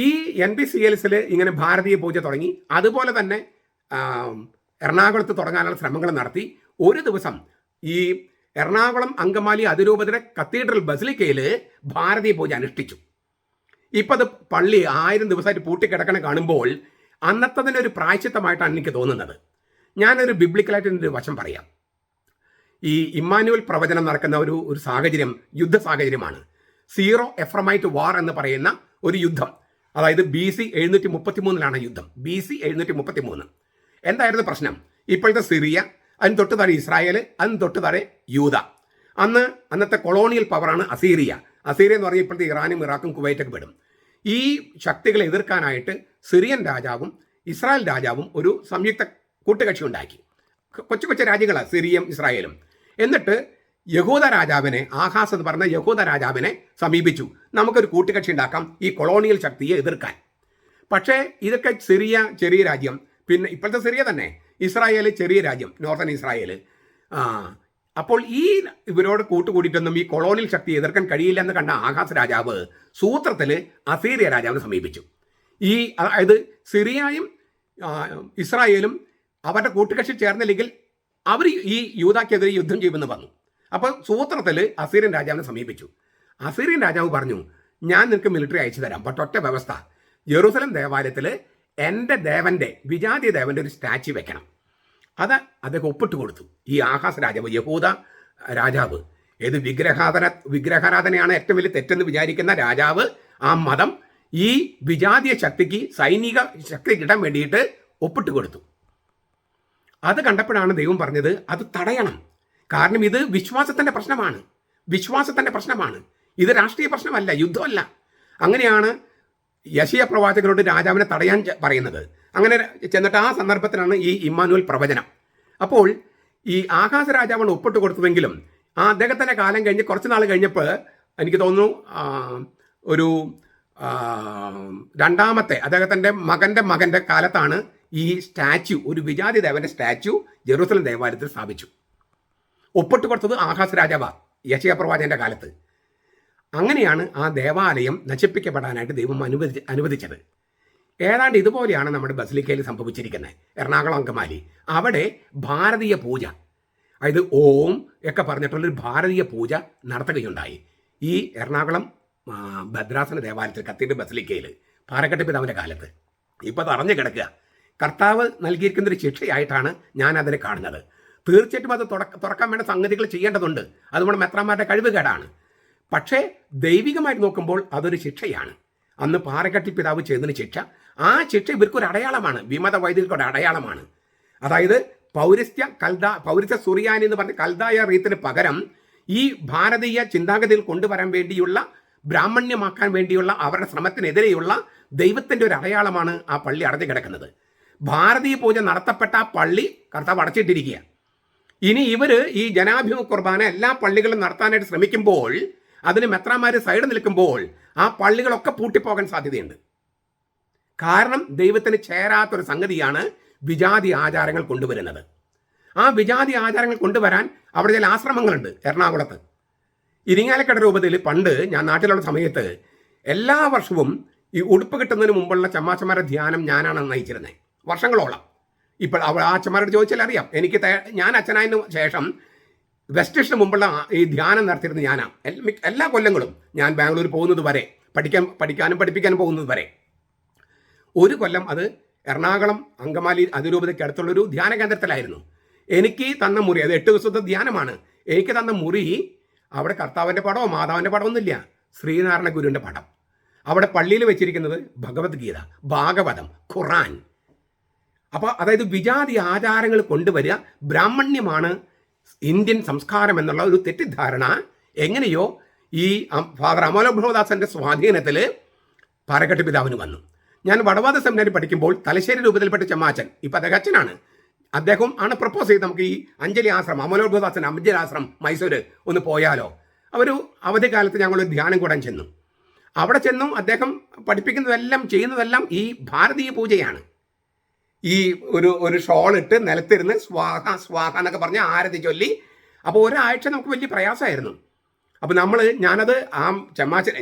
Speaker 1: ഈ NBCLCയിൽ ഇങ്ങനെ ഭാരതീയ പൂജ തുടങ്ങി. അതുപോലെ തന്നെ എറണാകുളത്ത് തുടങ്ങാനുള്ള ശ്രമങ്ങൾ നടത്തി. ഒരു ദിവസം ഈ എറണാകുളം അങ്കമാലി അതിരൂപതയുടെ കത്തീഡ്രൽ ബസിലിക്കയിൽ ഭാരതീയ പൂജ അനുഷ്ഠിച്ചു. ഇപ്പം അത് പള്ളി 1000 ദിവസമായിട്ട് പൂട്ടിക്കിടക്കണ കാണുമ്പോൾ അന്നത്തതിൻ്റെ പ്രായശ്ചിത്തമായിട്ടാണ് എനിക്ക് തോന്നുന്നത്. ഞാനൊരു ബിബ്ലിക്കലായിട്ട് ഒരു വശം പറയാം. ഈ ഇമ്മാനുവൽ പ്രവചനം നടക്കുന്ന ഒരു സാഹചര്യം യുദ്ധ സാഹചര്യമാണ്. സീറോ എഫ്രമൈറ്റ് വാർ എന്ന് പറയുന്ന ഒരു യുദ്ധം. അതായത് BC 733 യുദ്ധം. BC 733. എന്തായിരുന്നു പ്രശ്നം? ഇപ്പോഴത്തെ സിറിയ, അതിന് തൊട്ട് താഴെ ഇസ്രായേൽ, അതിന് തൊട്ട് താഴെ യൂത. അന്നത്തെ കൊളോണിയൽ പവറാണ് അസീറിയ. അസീറിയ എന്ന് പറഞ്ഞാൽ ഇപ്പോഴത്തെ ഇറാനും ഇറാഖും കുവൈറ്റൊക്കെ പെടും. ഈ ശക്തികളെ എതിർക്കാനായിട്ട് സിറിയൻ രാജാവും ഇസ്രായേൽ രാജാവും ഒരു സംയുക്ത കൂട്ടുകക്ഷി ഉണ്ടാക്കി. കൊച്ചു രാജ്യങ്ങളാണ് സിറിയയും ഇസ്രായേലും. എന്നിട്ട് യഹൂദ രാജാവിനെ, ആഹാസ് എന്ന് പറഞ്ഞ യഹൂദ രാജാവിനെ സമീപിച്ചു. നമുക്കൊരു കൂട്ടുകക്ഷി ഉണ്ടാക്കാം ഈ കൊളോണിയൽ ശക്തിയെ എതിർക്കാൻ. പക്ഷേ ഇതൊക്കെ സിറിയ ചെറിയ രാജ്യം, പിന്നെ ഇപ്പോഴത്തെ സിറിയ തന്നെ, ഇസ്രായേൽ ചെറിയ രാജ്യം, നോർത്തേൺ ഇസ്രായേൽ. അപ്പോൾ ഇവരോട് കൂട്ടുകൂടിയിട്ടൊന്നും ഈ കൊളോണിയൽ ശക്തി എതിർക്കാൻ കഴിയില്ല എന്ന് കണ്ട ആഹാസ് രാജാവ് സൂത്രത്തിൽ അസീറിയ രാജാവിനെ സമീപിച്ചു. അതായത് സിറിയയും ഇസ്രായേലും അവരുടെ കൂട്ടുകക്ഷി ചേർന്നില്ലെങ്കിൽ അവർ ഈ യൂദാക്കെതിരെ യുദ്ധം ചെയ്യുമെന്ന് പറഞ്ഞു. അപ്പോൾ സൂത്രത്തിൽ അസീറിയൻ രാജാവിനെ സമീപിച്ചു. അസീറിയൻ രാജാവ് പറഞ്ഞു, ഞാൻ നിനക്ക് മിലിറ്ററി അയച്ചു തരാം, പക്ഷെ ഒറ്റ വ്യവസ്ഥ, ജെറൂസലം ദേവാലയത്തിൽ എൻ്റെ ദേവൻ്റെ, വിജാതീയ ദേവൻ്റെ ഒരു സ്റ്റാച്യു വെക്കണം. അദ്ദേഹം ഒപ്പിട്ട് കൊടുത്തു. ഈ ആഹാസ് രാജാവ്, യഹൂദ രാജാവ്, ഏത് വിഗ്രഹാരാധനയാണ് ഏറ്റവും വലിയ തെറ്റെന്ന് വിചാരിക്കുന്ന രാജാവ്, ആ മതം ഈ വിജാതീയ ശക്തിക്ക് സൈനിക ശക്തി കിട്ടാൻ വേണ്ടിയിട്ട് ഒപ്പിട്ട് കൊടുത്തു. അത് കണ്ടപ്പോഴാണ് ദൈവം പറഞ്ഞത് അത് തടയണം. കാരണം ഇത് വിശ്വാസത്തിൻ്റെ പ്രശ്നമാണ്, ഇത് രാഷ്ട്രീയ പ്രശ്നമല്ല, യുദ്ധമല്ല. അങ്ങനെയാണ് യെശയ്യാ പ്രവാചകരോട് രാജാവിനെ തടയാൻ പറയുന്നത്. അങ്ങനെ ചെന്നിട്ട് ആ സന്ദർഭത്തിലാണ് ഈ ഇമ്മാനുവൽ പ്രവചനം. അപ്പോൾ ഈ ആഹാസ് രാജാവാണ് ഒപ്പിട്ട് കൊടുത്തുവെങ്കിലും അദ്ദേഹത്തിൻ്റെ കാലം കഴിഞ്ഞ് കുറച്ച് നാൾ കഴിഞ്ഞപ്പോൾ എനിക്ക് തോന്നുന്നു ഒരു 2ാമത്തെ അദ്ദേഹത്തിൻ്റെ മകൻ്റെ കാലത്താണ് ഈ സ്റ്റാച്യു, ഒരു വിജാതി ദേവന്റെ സ്റ്റാച്യു ജെറൂസലം ദേവാലയത്തിൽ സ്ഥാപിച്ചു. ഒപ്പിട്ട് കൊടുത്തത് ആഹാസ് രാജാവ് യെശയ്യാ പ്രവാചകന്റെ കാലത്ത്. അങ്ങനെയാണ് ആ ദേവാലയം നശിപ്പിക്കപ്പെടാനായിട്ട് ദൈവം അനുവദിച്ചത്. ഏതാണ്ട് ഇതുപോലെയാണ് നമ്മുടെ ബസിലിക്കയിൽ സംഭവിച്ചിരിക്കുന്നത്. എറണാകുളം അങ്കമാലി അവിടെ ഭാരതീയ പൂജ, അതായത് ഓം ഒക്കെ പറഞ്ഞിട്ടുള്ളൊരു ഭാരതീയ പൂജ നടത്തുകയുണ്ടായി. ഈ എറണാകുളം ഭദ്രാസന ദേവാലയത്തിൽ കത്തീഡ്രൽ ബസിലിക്കയിൽ പാറക്കെട്ട് പിതാവിൻ്റെ കാലത്ത്. ഇപ്പോൾ അത് അറിഞ്ഞു കിടക്കുക. കർത്താവ് നൽകിയിരിക്കുന്നൊരു ശിക്ഷയായിട്ടാണ് ഞാൻ അതിനെ കാണുന്നത്. തീർച്ചയായിട്ടും അത് തുറക്കാൻ വേണ്ട സംഗതികൾ ചെയ്യേണ്ടതുണ്ട്. അത് നമ്മുടെ മെത്രാന്മാരുടെ കഴിവുകേടാണ്. പക്ഷേ ദൈവികമായി നോക്കുമ്പോൾ അതൊരു ശിക്ഷയാണ്. അന്ന് പാറക്കെട്ടി പിതാവ് ചെയ്തതിന് ശിക്ഷ, ആ ശിക്ഷ ഇവർക്കൊരു അടയാളമാണ്, വിമത വൈദികർക്കൊരു അടയാളമാണ്. അതായത് പൗരസ്ത്യ സുറിയാനി എന്ന് പറഞ്ഞ കൽദായ റീത്തിന് പകരം ഈ ഭാരതീയ ചിന്താഗതിയിൽ കൊണ്ടുവരാൻ വേണ്ടിയുള്ള, ബ്രാഹ്മണ്യമാക്കാൻ വേണ്ടിയുള്ള അവരുടെ ശ്രമത്തിനെതിരെയുള്ള ദൈവത്തിൻ്റെ ഒരു അടയാളമാണ് ആ പള്ളി അടഞ്ഞു കിടക്കുന്നത്. ഭാരതീയ പൂജ നടത്തപ്പെട്ട ആ പള്ളി കർത്താവ് അടച്ചിട്ടിരിക്കുക. ഇനി ഇവർ ഈ ജനാഭിമുഖ കുർബാന എല്ലാ പള്ളികളും നടത്താനായിട്ട് ശ്രമിക്കുമ്പോൾ, അതിന് മെത്രാന്മാർ സൈഡ് നിൽക്കുമ്പോൾ ആ പള്ളികളൊക്കെ പൂട്ടിപ്പോകാൻ സാധ്യതയുണ്ട്. കാരണം ദൈവത്തിന് ചേരാത്തൊരു സംഗതിയാണ് വിജാതി ആചാരങ്ങൾ കൊണ്ടുവരുന്നത്. ആ വിജാതി ആചാരങ്ങൾ കൊണ്ടുവരാൻ അവിടെ ചില ആശ്രമങ്ങളുണ്ട്. എറണാകുളത്ത് ഇരിങ്ങാലക്കുട രൂപതയിൽ പണ്ട് ഞാൻ നാട്ടിലുള്ള സമയത്ത് എല്ലാ വർഷവും ഈ ഉടുപ്പ് കിട്ടുന്നതിന് മുമ്പുള്ള ചമ്മാച്ചന്മാരുടെ ധ്യാനം ഞാനാണ് നയിച്ചിരുന്നത് വർഷങ്ങളോളം. ഇപ്പോൾ ആ അച്ഛന്മാരോട് ചോദിച്ചാൽ അറിയാം. ഞാൻ അച്ഛനായതിനു ശേഷം വെസ്റ്റേഷന് മുമ്പുള്ള ഈ ധ്യാനം നടത്തിയിരുന്നത് ഞാനാണ്. എല്ലാ കൊല്ലങ്ങളും ഞാൻ ബാംഗ്ലൂർ പോകുന്നത് വരെ, പഠിക്കാനും പഠിപ്പിക്കാനും പോകുന്നത് വരെ. ഒരു കൊല്ലം അത് എറണാകുളം അങ്കമാലി അതിരൂപതയ്ക്ക് അടുത്തുള്ളൊരു ധ്യാന കേന്ദ്രത്തിലായിരുന്നു. എനിക്ക് തന്ന മുറി, അത് 8 ദിവസത്തെ ധ്യാനമാണ്. എനിക്ക് തന്ന മുറി അവിടെ കർത്താവിൻ്റെ പടമോ മാതാവിൻ്റെ പടമൊന്നുമില്ല, ശ്രീനാരായണ ഗുരുവിൻ്റെ പടം. അവിടെ പള്ളിയിൽ വെച്ചിരിക്കുന്നത് ഭഗവത്ഗീത, ഭാഗവതം, ഖുറാൻ. അപ്പോൾ അതായത് വിജാതി ആചാരങ്ങൾ കൊണ്ടുവരിക, ബ്രാഹ്മണ്യമാണ് ഇന്ത്യൻ സംസ്കാരം എന്നുള്ള ഒരു തെറ്റിദ്ധാരണ എങ്ങനെയോ ഈ ഫാദർ അമലോത്ഭവദാസന്റെ സ്വാധീനത്തിൽ പാറക്കെട്ട് പിതാവിന് വന്നു. ഞാൻ വടവാത സെമിനാരി പഠിക്കുമ്പോൾ തലശ്ശേരി രൂപത്തിൽപ്പെട്ട ചമ്മാച്ചൻ, ഇപ്പം അദ്ദേഹം അച്ഛനാണ്, അദ്ദേഹം ആണ് പ്രപ്പോസ് ചെയ്ത് നമുക്ക് ഈ അഞ്ജലി ആശ്രമം, അമലോത്ഭവദാസൻ അഞ്ജലി ആശ്രമം മൈസൂര് ഒന്ന് പോയാലോ. ഒരു അവധിക്കാലത്ത് ഞങ്ങളൊരു ധ്യാനം കൂടാൻ ചെന്നു. അവിടെ ചെന്നു അദ്ദേഹം പഠിപ്പിക്കുന്നതെല്ലാം ചെയ്യുന്നതെല്ലാം ഈ ഭാരതീയ പൂജയാണ്. ഈ ഒരു ഷോൾ ഇട്ട് നിലത്തിരുന്ന് സ്വാഹ സ്വാഹ എന്നൊക്കെ പറഞ്ഞ് ആരതി ചൊല്ലി. അപ്പോൾ ഒരാഴ്ച നമുക്ക് വലിയ പ്രയാസമായിരുന്നു. അപ്പോൾ ഞാനത് ആ ചമ്മാച്ചൻ,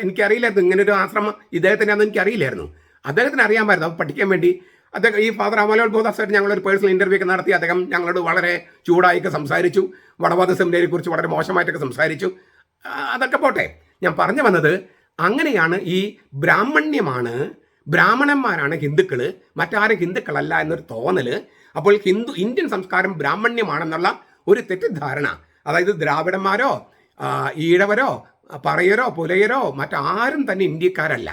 Speaker 1: എനിക്കറിയില്ലായിരുന്നു ഇങ്ങനൊരു ആശ്രമം ഇദ്ദേഹത്തിൻ്റെ അന്ന് എനിക്കറിയില്ലായിരുന്നു. അദ്ദേഹത്തിന് അറിയാമായിരുന്നു. അപ്പോൾ പഠിക്കാൻ വേണ്ടി അദ്ദേഹം ഈ ഫാദർ അമലോത്ഭവദാസായിട്ട് ഞങ്ങളൊരു പേഴ്സണൽ ഇൻ്റർവ്യൂ ഒക്കെ നടത്തി. അദ്ദേഹം ഞങ്ങളോട് വളരെ ചൂടായിക്കെ സംസാരിച്ചു. വടവാത സെമിനാരിയെ കുറിച്ച് വളരെ മോശമായിട്ടൊക്കെ സംസാരിച്ചു. അതൊക്കെ പോട്ടെ, ഞാൻ പറഞ്ഞു വന്നത് അങ്ങനെയാണ് ഈ ബ്രാഹ്മണ്യമാണ്, ബ്രാഹ്മണന്മാരാണ് ഹിന്ദുക്കൾ, മറ്റാരും ഹിന്ദുക്കളല്ല എന്നൊരു തോന്നൽ. അപ്പോൾ ഇന്ത്യൻ സംസ്കാരം ബ്രാഹ്മണ്യമാണെന്നുള്ള ഒരു തെറ്റിദ്ധാരണ, അതായത് ദ്രാവിഡന്മാരോ ഈഴവരോ പറയരോ പുലയരോ മറ്റാരും തന്നെ ഇന്ത്യക്കാരല്ല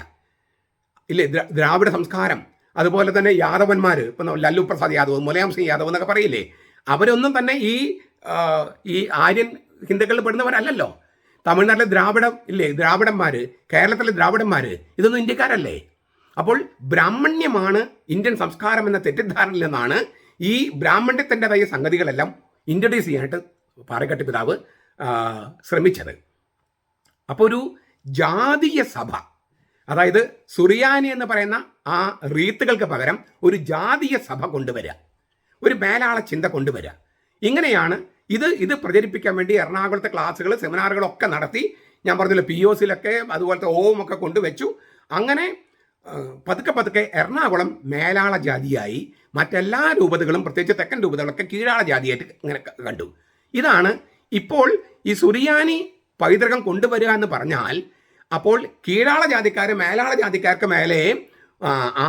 Speaker 1: ഇല്ലേ. ദ്രാവിഡ സംസ്കാരം, അതുപോലെ തന്നെ യാദവന്മാർ, ഇപ്പം ലല്ലു പ്രസാദ് യാദവ്, മുലയാം സിംഗ് യാദവ് എന്നൊക്കെ പറയില്ലേ, അവരൊന്നും തന്നെ ഈ ആര്യൻ ഹിന്ദുക്കളിൽ പെടുന്നവരല്ലല്ലോ. തമിഴ്നാട്ടിലെ ദ്രാവിഡന്മാർ, കേരളത്തിലെ ദ്രാവിഡന്മാർ, ഇതൊന്നും ഇന്ത്യക്കാരല്ലേ. അപ്പോൾ ബ്രാഹ്മണ്യമാണ് ഇന്ത്യൻ സംസ്കാരം എന്ന തെറ്റിദ്ധാരണയിൽ നിന്നാണ് ഈ ബ്രാഹ്മണ്യത്തിൻ്റെതായ സംഗതികളെല്ലാം ഇൻട്രൊഡ്യൂസ് ചെയ്യാനായിട്ട് പാറക്കെട്ട് പിതാവ് ശ്രമിച്ചത്. അപ്പോൾ ഒരു ജാതീയ സഭ, അതായത് സുറിയാനി എന്ന് പറയുന്ന ആ റീത്തുകൾക്ക് പകരം ഒരു ജാതീയ സഭ കൊണ്ടുവരിക, ഒരു മേലാള ചിന്ത കൊണ്ടുവരിക. ഇങ്ങനെയാണ് ഇത് പ്രചരിപ്പിക്കാൻ വേണ്ടി എറണാകുളത്തെ ക്ലാസ്സുകൾ സെമിനാറുകളൊക്കെ നടത്തി. ഞാൻ പറഞ്ഞില്ല, POCയിലൊക്കെ അതുപോലത്തെ ഒക്കെ കൊണ്ടുവച്ചു. അങ്ങനെ പതുക്കെ എറണാകുളം മേലാള ജാതിയായി. മറ്റെല്ലാ രൂപതകളും, പ്രത്യേകിച്ച് തെക്കൻ രൂപതകളൊക്കെ കീഴാള ജാതിയായിട്ട് ഇങ്ങനെ കണ്ടു. ഇതാണ് ഇപ്പോൾ ഈ സുറിയാനി പൈതൃകം കൊണ്ടുവരിക എന്ന് പറഞ്ഞാൽ, അപ്പോൾ കീഴാള ജാതിക്കാർ മേലാള ജാതിക്കാർക്ക് മേലെ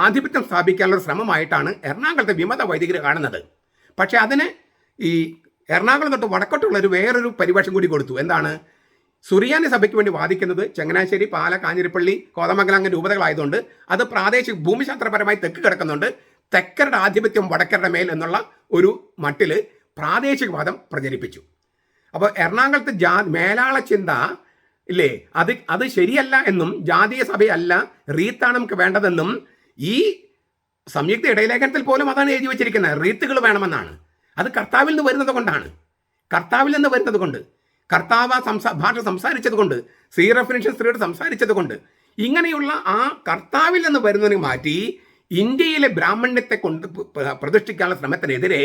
Speaker 1: ആധിപത്യം സ്ഥാപിക്കാനുള്ള ശ്രമമായിട്ടാണ് എറണാകുളത്തെ വിമത വൈദികർ കാണുന്നത്. പക്ഷെ അതിന് ഈ എറണാകുളം തൊട്ട് വടക്കോട്ടുള്ളൊരു വേറൊരു പരിഭാഷ കൂടി കൊടുത്തു. എന്താണ്? സുറിയാനി സഭയ്ക്ക് വേണ്ടി വാദിക്കുന്നത് ചങ്ങനാശ്ശേരി, പാല, കാഞ്ഞിരപ്പള്ളി, കോതമംഗലം അങ്ങനെ രൂപതകളായതുകൊണ്ട് അത് പ്രാദേശിക ഭൂമിശാസ്ത്രപരമായി തെക്ക് കിടക്കുന്നുണ്ട്. തെക്കരുടെ ആധിപത്യം വടക്കരുടെ മേൽ എന്നുള്ള ഒരു മട്ടിൽ പ്രാദേശികവാദം പ്രചരിപ്പിച്ചു. അപ്പോൾ എറണാകുളത്ത് മേലാള ചിന്ത ഇല്ലേ, അത് ശരിയല്ല എന്നും ജാതീയ സഭയല്ല റീത്താണ് നമുക്ക് വേണ്ടതെന്നും ഈ സംയുക്ത ഇടയലേഖനത്തിൽ പോലും അതാണ് എഴുതി വെച്ചിരിക്കുന്നത്. റീത്തുകൾ വേണമെന്നാണ്. അത് കർത്താവിൽ നിന്ന് വരുന്നത് കൊണ്ടാണ്. കർത്താവിൽ നിന്ന് വരുന്നത് കൊണ്ട്, കർത്താവ് ഭാഷ സംസാരിച്ചത് കൊണ്ട്, സീറഫിനിഷ്യൻ സ്ത്രീയോട് സംസാരിച്ചത് കൊണ്ട്, ഇങ്ങനെയുള്ള ആ കർത്താവിൽ നിന്ന് വരുന്നതിന് മാറ്റി ഇന്ത്യയിലെ ബ്രാഹ്മണ്യത്തെ കൊണ്ട് പ്രതിഷ്ഠിക്കാനുള്ള ശ്രമത്തിനെതിരെ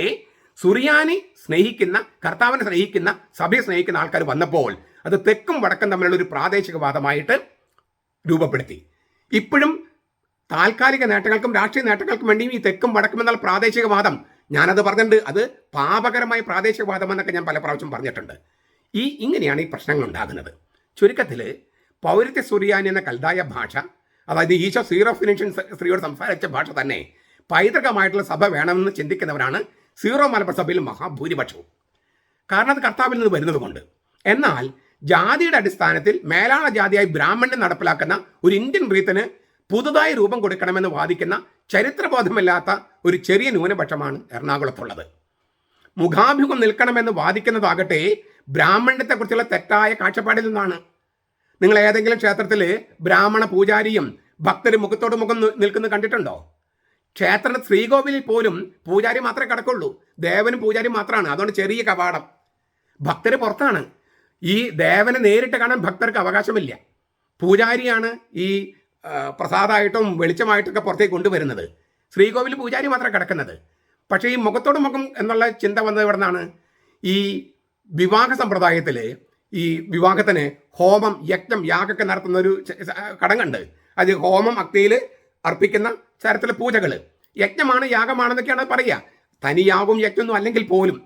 Speaker 1: സുറിയാനി സ്നേഹിക്കുന്ന, കർത്താവിനെ സ്നേഹിക്കുന്ന, സഭയെ സ്നേഹിക്കുന്ന ആൾക്കാർ വന്നപ്പോൾ അത് തെക്കും വടക്കും തമ്മിലുള്ള ഒരു പ്രാദേശികവാദമായിട്ട് രൂപപ്പെടുത്തി. ഇപ്പോഴും താൽക്കാലിക നേട്ടങ്ങൾക്കും രാഷ്ട്രീയ നേട്ടങ്ങൾക്കും വേണ്ടിയും ഈ തെക്കും വടക്കും എന്നുള്ള പ്രാദേശികവാദം, ഞാനത് പറഞ്ഞിട്ടുണ്ട്, അത് പാപകരമായ പ്രാദേശികവാദം എന്നൊക്കെ ഞാൻ പല പ്രാവശ്യം പറഞ്ഞിട്ടുണ്ട്. ഇങ്ങനെയാണ് ഈ പ്രശ്നങ്ങൾ ഉണ്ടാകുന്നത്. ചുരുക്കത്തിൽ പൗരത്യ സുറിയാനി എന്ന കൽദായ ഭാഷ, അതായത് ഈശോ സീറോ ഫിനിഷ്യൻ സ്ത്രീയോട് സംസാരിച്ച ഭാഷ തന്നെ പൈതൃകമായിട്ടുള്ള സഭ വേണമെന്ന് ചിന്തിക്കുന്നവരാണ് സീറോ മലബാർ സഭയിൽ മഹാഭൂരിപക്ഷവും. കാരണം അത് കർത്താവിൽ നിന്ന് വരുന്നത് കൊണ്ട്. എന്നാൽ ജാതിയുടെ അടിസ്ഥാനത്തിൽ മേലാള ജാതിയായി ബ്രാഹ്മണ്യം നടപ്പിലാക്കുന്ന ഒരു ഇന്ത്യൻ റീത്തിന് പുതുതായി രൂപം കൊടുക്കണമെന്ന് വാദിക്കുന്ന ചരിത്രബോധമില്ലാത്ത ഒരു ചെറിയ ന്യൂനപക്ഷമാണ് എറണാകുളത്തുള്ളത്. മുഖാഭിമുഖം നിൽക്കണമെന്ന് വാദിക്കുന്നതാകട്ടെ ബ്രാഹ്മണ്യത്തെക്കുറിച്ചുള്ള തെറ്റായ കാഴ്ചപ്പാടിൽ നിന്നാണ്. നിങ്ങൾ ഏതെങ്കിലും ക്ഷേത്രത്തിൽ ബ്രാഹ്മണ പൂജാരിയും ഭക്തരും മുഖത്തോട് മുഖം നിൽക്കുന്നത് കണ്ടിട്ടുണ്ടോ? ക്ഷേത്ര ശ്രീകോവിലിൽ പോലും പൂജാരി മാത്രമേ കിടക്കുള്ളൂ, ദേവനും പൂജാരി മാത്രമാണ്. അതുകൊണ്ട് ചെറിയ കവാടം, ഭക്തർ പുറത്താണ്. ഈ ദേവനെ നേരിട്ട് കാണാൻ ഭക്തർക്ക് അവകാശമില്ല. പൂജാരിയാണ് ഈ പ്രസാദമായിട്ടും വെളിച്ചമായിട്ടൊക്കെ പുറത്തേക്ക് കൊണ്ടുവരുന്നത്. ശ്രീകോവിൽ പൂജാരി മാത്രമേ കിടക്കുന്നത്. പക്ഷേ ഈ മുഖത്തോട് മുഖം എന്നുള്ള ചിന്ത വന്നത് എവിടെ നിന്നാണ്? ഈ വിവാഹ സമ്പ്രദായത്തിൽ ഈ വിവാഹത്തിന് ഹോമം, യജ്ഞം, യാഗമൊക്കെ നടത്തുന്ന ഒരു കടങ്ങുണ്ട്. അത് ഹോമം, അഗ്നിയിൽ അർപ്പിക്കുന്ന തരത്തിലെ പൂജകൾ. യജ്ഞമാണ്, യാഗമാണെന്നൊക്കെയാണ് പറയുക. തനിയാകും യജ്ഞമൊന്നും അല്ലെങ്കിൽ പോലും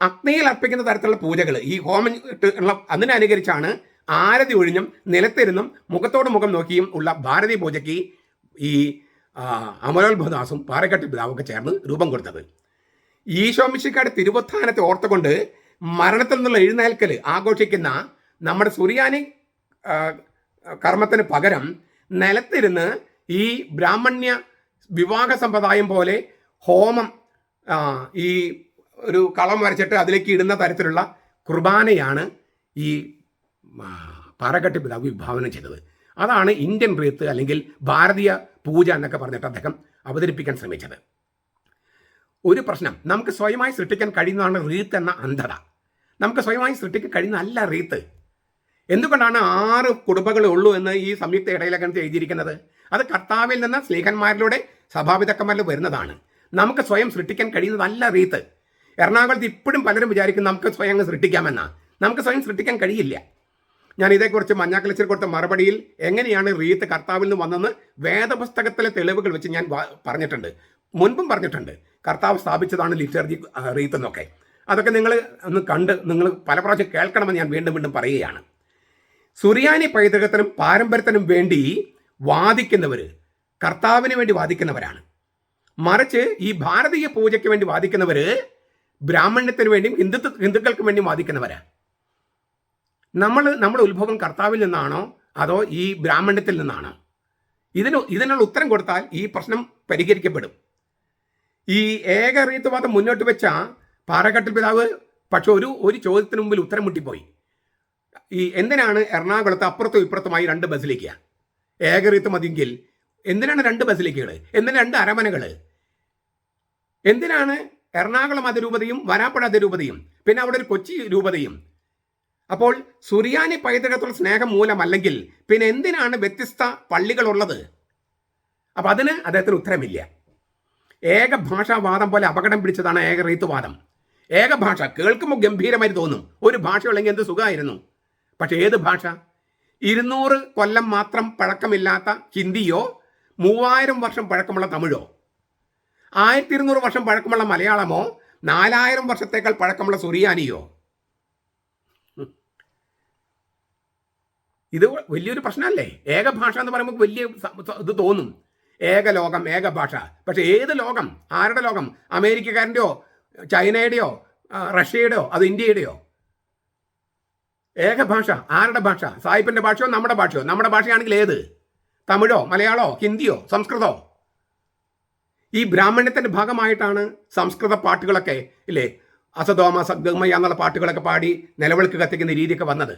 Speaker 1: അഗ്നിയിൽ അർപ്പിക്കുന്ന തരത്തിലുള്ള പൂജകൾ, ഈ ഹോമം ഉള്ള അതിനനുകരിച്ചാണ് ആരതി ഒഴിഞ്ഞും നിലത്തിരുന്നും മുഖത്തോട് മുഖം നോക്കിയും ഉള്ള ഭാരതീയ പൂജയ്ക്ക് ഈ അമലോത്ഭവദാസും പാറക്കട്ടി പിതാവൊക്കെ ചേർന്ന് രൂപം കൊടുത്തത്. ഈശോമിശിഹായുടെ തിരുവുത്ഥാനത്തെ ഓർത്തുകൊണ്ട് മരണത്തിൽ നിന്നുള്ള എഴുന്നേൽക്കൽ ആഘോഷിക്കുന്ന നമ്മുടെ സുറിയാനി കർമ്മത്തിന് പകരം നിലത്തിരുന്ന് ഈ ബ്രാഹ്മണ്യ വിവാഹ സമ്പ്രദായം പോലെ ഹോമം, ഈ ഒരു കളം വരച്ചിട്ട് അതിലേക്ക് ഇടുന്ന തരത്തിലുള്ള കുർബാനയാണ് ഈ പാറക്കട്ടി പിതാവ് വിഭാവനം ചെയ്തത്. അതാണ് ഇന്ത്യൻ റീത്ത് അല്ലെങ്കിൽ ഭാരതീയ പൂജ എന്നൊക്കെ പറഞ്ഞിട്ട് അദ്ദേഹം അവതരിപ്പിക്കാൻ ശ്രമിച്ചത്. ഒരു പ്രശ്നം, നമുക്ക് സ്വയമായി സൃഷ്ടിക്കാൻ കഴിയുന്നതാണ് റീത്ത് എന്ന അന്ധത. നമുക്ക് സ്വയമായി സൃഷ്ടിക്കാൻ കഴിയുന്നതല്ല റീത്ത്. എന്തുകൊണ്ടാണ് 6 കുടുംബങ്ങളേ ഉള്ളൂ എന്ന് ഈ സംയുക്ത ഇടയിലൊക്കെ എഴുതിയിരിക്കുന്നത്? അത് കർത്താവിൽ നിന്ന് സ്ലീഹന്മാരിലൂടെ സഭാപിതാക്കന്മാരിൽ വരുന്നതാണ്. നമുക്ക് സ്വയം സൃഷ്ടിക്കാൻ കഴിയുന്നതല്ല റീത്ത്. എറണാകുളത്ത് ഇപ്പോഴും പലരും വിചാരിക്കും നമുക്ക് സ്വയം സൃഷ്ടിക്കാമെന്നാണ്. നമുക്ക് സ്വയം സൃഷ്ടിക്കാൻ കഴിയില്ല. ഞാൻ ഇതേക്കുറിച്ച് മഞ്ഞാക്കലച്ചിൽ കൊടുത്ത മറുപടിയിൽ എങ്ങനെയാണ് റീത്ത് കർത്താവിൽ നിന്ന് വന്നെന്ന് വേദപുസ്തകത്തിലെ തെളിവുകൾ വെച്ച് ഞാൻ പറഞ്ഞിട്ടുണ്ട്, മുൻപും പറഞ്ഞിട്ടുണ്ട്. കർത്താവ് സ്ഥാപിച്ചതാണ് ലിറ്റർജി റീത്ത് എന്നൊക്കെ. അതൊക്കെ നിങ്ങൾ ഒന്ന് കണ്ട് നിങ്ങൾ പല പ്രാവശ്യം കേൾക്കണമെന്ന് ഞാൻ വീണ്ടും വീണ്ടും പറയുകയാണ്. സുറിയാനി പൈതൃകത്തിനും പാരമ്പര്യത്തിനും വേണ്ടി വാദിക്കുന്നവർ കർത്താവിന് വേണ്ടി വാദിക്കുന്നവരാണ്. മറിച്ച് ഈ ഭാരതീയ പൂജയ്ക്ക് വേണ്ടി വാദിക്കുന്നവർ ബ്രാഹ്മണ്യത്തിന് വേണ്ടിയും ഹിന്ദുക്കൾക്ക് വേണ്ടിയും വാദിക്കുന്നവരാണ്. നമ്മുടെ ഉത്ഭവം കർത്താവിൽ നിന്നാണോ അതോ ഈ ബ്രാഹ്മണ്യത്തിൽ നിന്നാണോ? ഇതിനുള്ള ഉത്തരം കൊടുത്താൽ ഈ പ്രശ്നം പരിഹരിക്കപ്പെടും. ഈ ഏകറീത്വവാദം മുന്നോട്ട് വെച്ച പാറക്കട്ടിൽ പിതാവ് പക്ഷെ ഒരു ചോദ്യത്തിന് മുമ്പിൽ ഉത്തരം മുട്ടിപ്പോയി. ഈ എന്തിനാണ് എറണാകുളത്ത് അപ്പുറത്തും ഇപ്പുറത്തുമായി 2 ബസിലിക്ക? ഏകറീത്വം മതിയെങ്കിൽ എന്തിനാണ് 2 ബസിലിക്കകൾ? എന്തിനാണ് 2 അരമനകൾ? എന്തിനാണ് എറണാകുളം അതിരൂപതയും വരാപ്പുഴ അതിരൂപതയും പിന്നെ അവിടെ ഒരു കൊച്ചി രൂപതയും? അപ്പോൾ സുറിയാനി പൈതൃകത്തുള്ള സ്നേഹം മൂലമല്ലെങ്കിൽ പിന്നെ എന്തിനാണ് വ്യത്യസ്ത പള്ളികളുള്ളത്? അപ്പം അതിന് അദ്ദേഹത്തിന് ഉത്തരമില്ല. ഏകഭാഷാവാദം പോലെ അപകടം പിടിച്ചതാണ് ഏകറീത്വവാദം. ഏകഭാഷ കേൾക്കുമ്പോൾ ഗംഭീരമായി തോന്നും, ഒരു ഭാഷയുള്ളെങ്കിൽ എന്ത് സുഖമായിരുന്നു. പക്ഷേ ഏത് ഭാഷ? 200 കൊല്ലം മാത്രം പഴക്കമില്ലാത്ത ഹിന്ദിയോ 3000 വർഷം പഴക്കമുള്ള തമിഴോ, 1200 വർഷം പഴക്കമുള്ള മലയാളമോ, 4000 വർഷത്തേക്കാൾ പഴക്കമുള്ള സുറിയാനിയോ? ഇത് വലിയൊരു പ്രശ്നമല്ലേ? ഏകഭാഷ എന്ന് പറയുമ്പോൾ വലിയ ഇത് തോന്നും, ഏകലോകം, ഏകഭാഷ. പക്ഷെ ഏത് ലോകം? ആരുടെ ലോകം? അമേരിക്കക്കാരൻ്റെയോ ചൈനയുടെയോ റഷ്യയുടെയോ അത് ഇന്ത്യയുടെയോ? ഏകഭാഷ ആരുടെ ഭാഷ? സായിപ്പിൻ്റെ ഭാഷയോ നമ്മുടെ ഭാഷയോ? നമ്മുടെ ഭാഷയാണെങ്കിൽ ഏത്? തമിഴോ മലയാളമോ ഹിന്ദിയോ സംസ്കൃതമോ? ഈ ബ്രാഹ്മണ്യത്തിൻ്റെ ഭാഗമായിട്ടാണ് സംസ്കൃത പാട്ടുകളൊക്കെ ഇല്ലേ, അസതോമ സദ്ഗമയ എന്നുള്ള പാട്ടുകളൊക്കെ പാടി നിലവിളക്ക് കത്തിക്കുന്ന രീതിയൊക്കെ വന്നത്.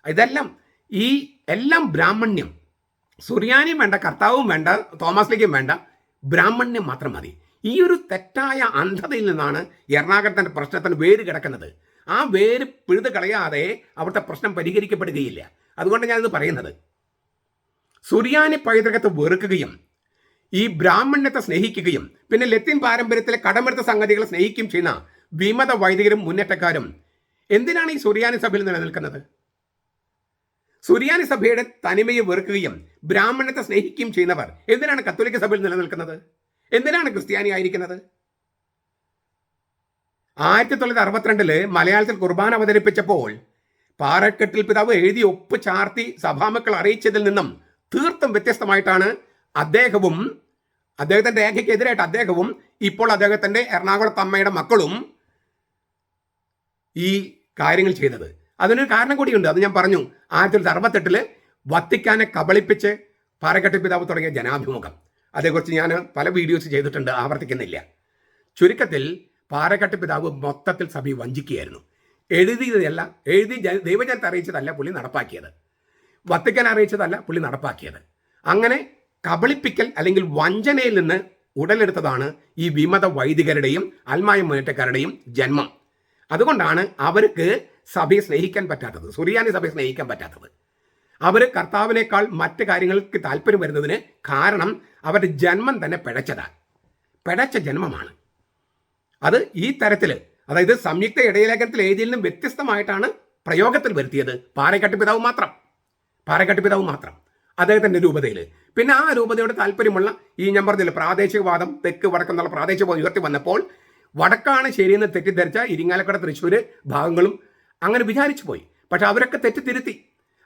Speaker 1: ഇതെല്ലാം എല്ലാം ബ്രാഹ്മണ്യം. സുറിയാനിയും വേണ്ട, കർത്താവും വേണ്ട, തോമസ് ലീഗും വേണ്ട, ബ്രാഹ്മണ്യം മാത്രം മതി. ഈ ഒരു തെറ്റായ അന്ധതയിൽ നിന്നാണ് എറണാകുളത്തിൻ്റെ പ്രശ്നത്തിന് വേര് കിടക്കുന്നത്. ആ വേര് പിഴുത് കളയാതെ അവിടുത്തെ പ്രശ്നം പരിഹരിക്കപ്പെടുകയില്ല. അതുകൊണ്ട് ഞാനിത് പറയുന്നത്, സുറിയാനി പൈതൃകത്തെ വെറുക്കുകയും ഈ ബ്രാഹ്മണ്യത്തെ സ്നേഹിക്കുകയും പിന്നെ ലത്തീൻ പാരമ്പര്യത്തിലെ കടമെടുത്ത സംഗതികളെ സ്നേഹിക്കുകയും ചെയ്യുന്ന വിമത വൈദികരും മുന്നേറ്റക്കാരും എന്തിനാണ് ഈ സുറിയാനി സഭയിൽ നിലനിൽക്കുന്നത്? സുറിയാനി സഭയുടെ തനിമയെ വെറുക്കുകയും ബ്രാഹ്മണ്യത്തെ സ്നേഹിക്കുകയും ചെയ്യുന്നവർ എന്തിനാണ് കത്തോലിക്ക സഭയിൽ നിലനിൽക്കുന്നത്? എന്തിനാണ് ക്രിസ്ത്യാനി ആയിരിക്കുന്നത്? 1962 മലയാളത്തിൽ കുർബാന അവതരിപ്പിച്ചപ്പോൾ പാറക്കെട്ടിൽ പിതാവ് എഴുതി ഒപ്പ് ചാർത്തി സഭാമക്കൾ അറിയിച്ചതിൽ നിന്നും തീർത്തും വ്യത്യസ്തമായിട്ടാണ് അദ്ദേഹത്തിന്റെ രേഖയ്ക്കെതിരായിട്ട് അദ്ദേഹവും ഇപ്പോൾ അദ്ദേഹത്തിന്റെ എറണാകുളത്ത് അമ്മയുടെ മക്കളും ഈ കാര്യങ്ങൾ ചെയ്തത്. അതിനൊരു കാരണം കൂടിയുണ്ട്. അത് ഞാൻ പറഞ്ഞു. 1968 വത്തിക്കാനെ കബളിപ്പിച്ച് പാറക്കെട്ടിൽ പിതാവ് തുടങ്ങിയ ജനാഭിമുഖം, അതേക്കുറിച്ച് ഞാൻ പല വീഡിയോസ് ചെയ്തിട്ടുണ്ട്, ആവർത്തിക്കുന്നില്ല. ചുരുക്കത്തിൽ പാറക്കെട്ടിൽ പിതാവ് മൊത്തത്തിൽ സഭയെ വഞ്ചിക്കുകയായിരുന്നു. എഴുതി ദൈവജനത്തെ അറിയിച്ചതല്ല പുള്ളി നടപ്പാക്കിയത്, വത്തിക്കാൻ അറിയിച്ചതല്ല പുള്ളി നടപ്പാക്കിയത്. അങ്ങനെ കബളിപ്പിക്കൽ അല്ലെങ്കിൽ വഞ്ചനയിൽ നിന്ന് ഉടലെടുത്തതാണ് ഈ വിമത വൈദികരുടെയും അൽമായ മുന്നേറ്റക്കാരുടെയും ജന്മം. അതുകൊണ്ടാണ് അവർക്ക് സഭയെ സ്നേഹിക്കാൻ പറ്റാത്തത്, സുറിയാനി സഭയെ സ്നേഹിക്കാൻ പറ്റാത്തത്. അവർ കർത്താവിനേക്കാൾ മറ്റ് കാര്യങ്ങൾക്ക് താല്പര്യം വരുന്നതിന് കാരണം അവരുടെ ജന്മം തന്നെ പിഴച്ച ജന്മമാണ്. അത് ഈ തരത്തിൽ, അതായത് സംയുക്ത ഇടയലേഖനത്തിൽ എഴുതിയിൽ നിന്നും വ്യത്യസ്തമായിട്ടാണ് പ്രയോഗത്തിൽ വരുത്തിയത് പാറക്കെട്ടിൽ പിതാവ് മാത്രം അദ്ദേഹത്തിന്റെ രൂപതയിൽ. പിന്നെ ആ രൂപതയോട് താല്പര്യമുള്ള ഈ ഞാൻ പറഞ്ഞില്ല പ്രാദേശികവാദം, തെക്ക് വടക്കെന്നുള്ള പ്രാദേശികവാദം ഉയർത്തി വന്നപ്പോൾ വടക്കാണ് ശരിയെന്ന് തെറ്റിദ്ധരിച്ച ഇരിങ്ങാലക്കുട തൃശ്ശൂർ ഭാഗങ്ങളും അങ്ങനെ വിചാരിച്ചു പോയി. പക്ഷെ അവരൊക്കെ തെറ്റിത്തിരുത്തി.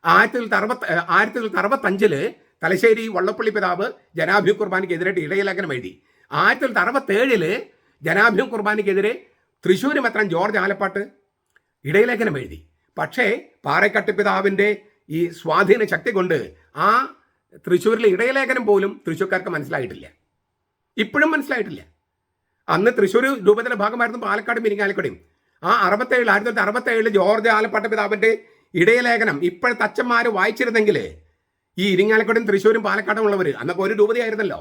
Speaker 1: 1965 തലശ്ശേരി വള്ളപ്പള്ളി പിതാവ് ജനാഭ്യൂ കുർബാനയ്ക്കെതിരായിട്ട് ഇടയലേഖനം എഴുതി. 1967 ജനാഭ്യൂ കുർബാനയ്ക്കെതിരെ തൃശ്ശൂർ മെത്രാൻ ജോർജ് ആലപ്പാട്ട് ഇടയലേഖനം എഴുതി. പക്ഷേ പാറക്കെട്ടിൽ പിതാവിൻ്റെ ഈ സ്വാധീന ശക്തി കൊണ്ട് ആ തൃശ്ശൂരിലെ ഇടയലേഖനം പോലും തൃശ്ശൂർക്കാർക്ക് മനസ്സിലായിട്ടില്ല, ഇപ്പോഴും മനസ്സിലായിട്ടില്ല. അന്ന് തൃശ്ശൂർ രൂപതയുടെ ഭാഗമായിരുന്നു പാലക്കാടും ഇരിങ്ങാലക്കുടയും. 1967 ജോർജ് ആലപ്പാട്ട് പിതാവിൻ്റെ ഇടയലേഖനം ഇപ്പോഴത്തെ അച്ഛന്മാർ വായിച്ചിരുന്നെങ്കിൽ ഈ ഇരിങ്ങാലക്കുടയും തൃശ്ശൂരും പാലക്കാടും ഉള്ളവർ, അന്നൊക്കെ ഒരു രൂപതയായിരുന്നല്ലോ,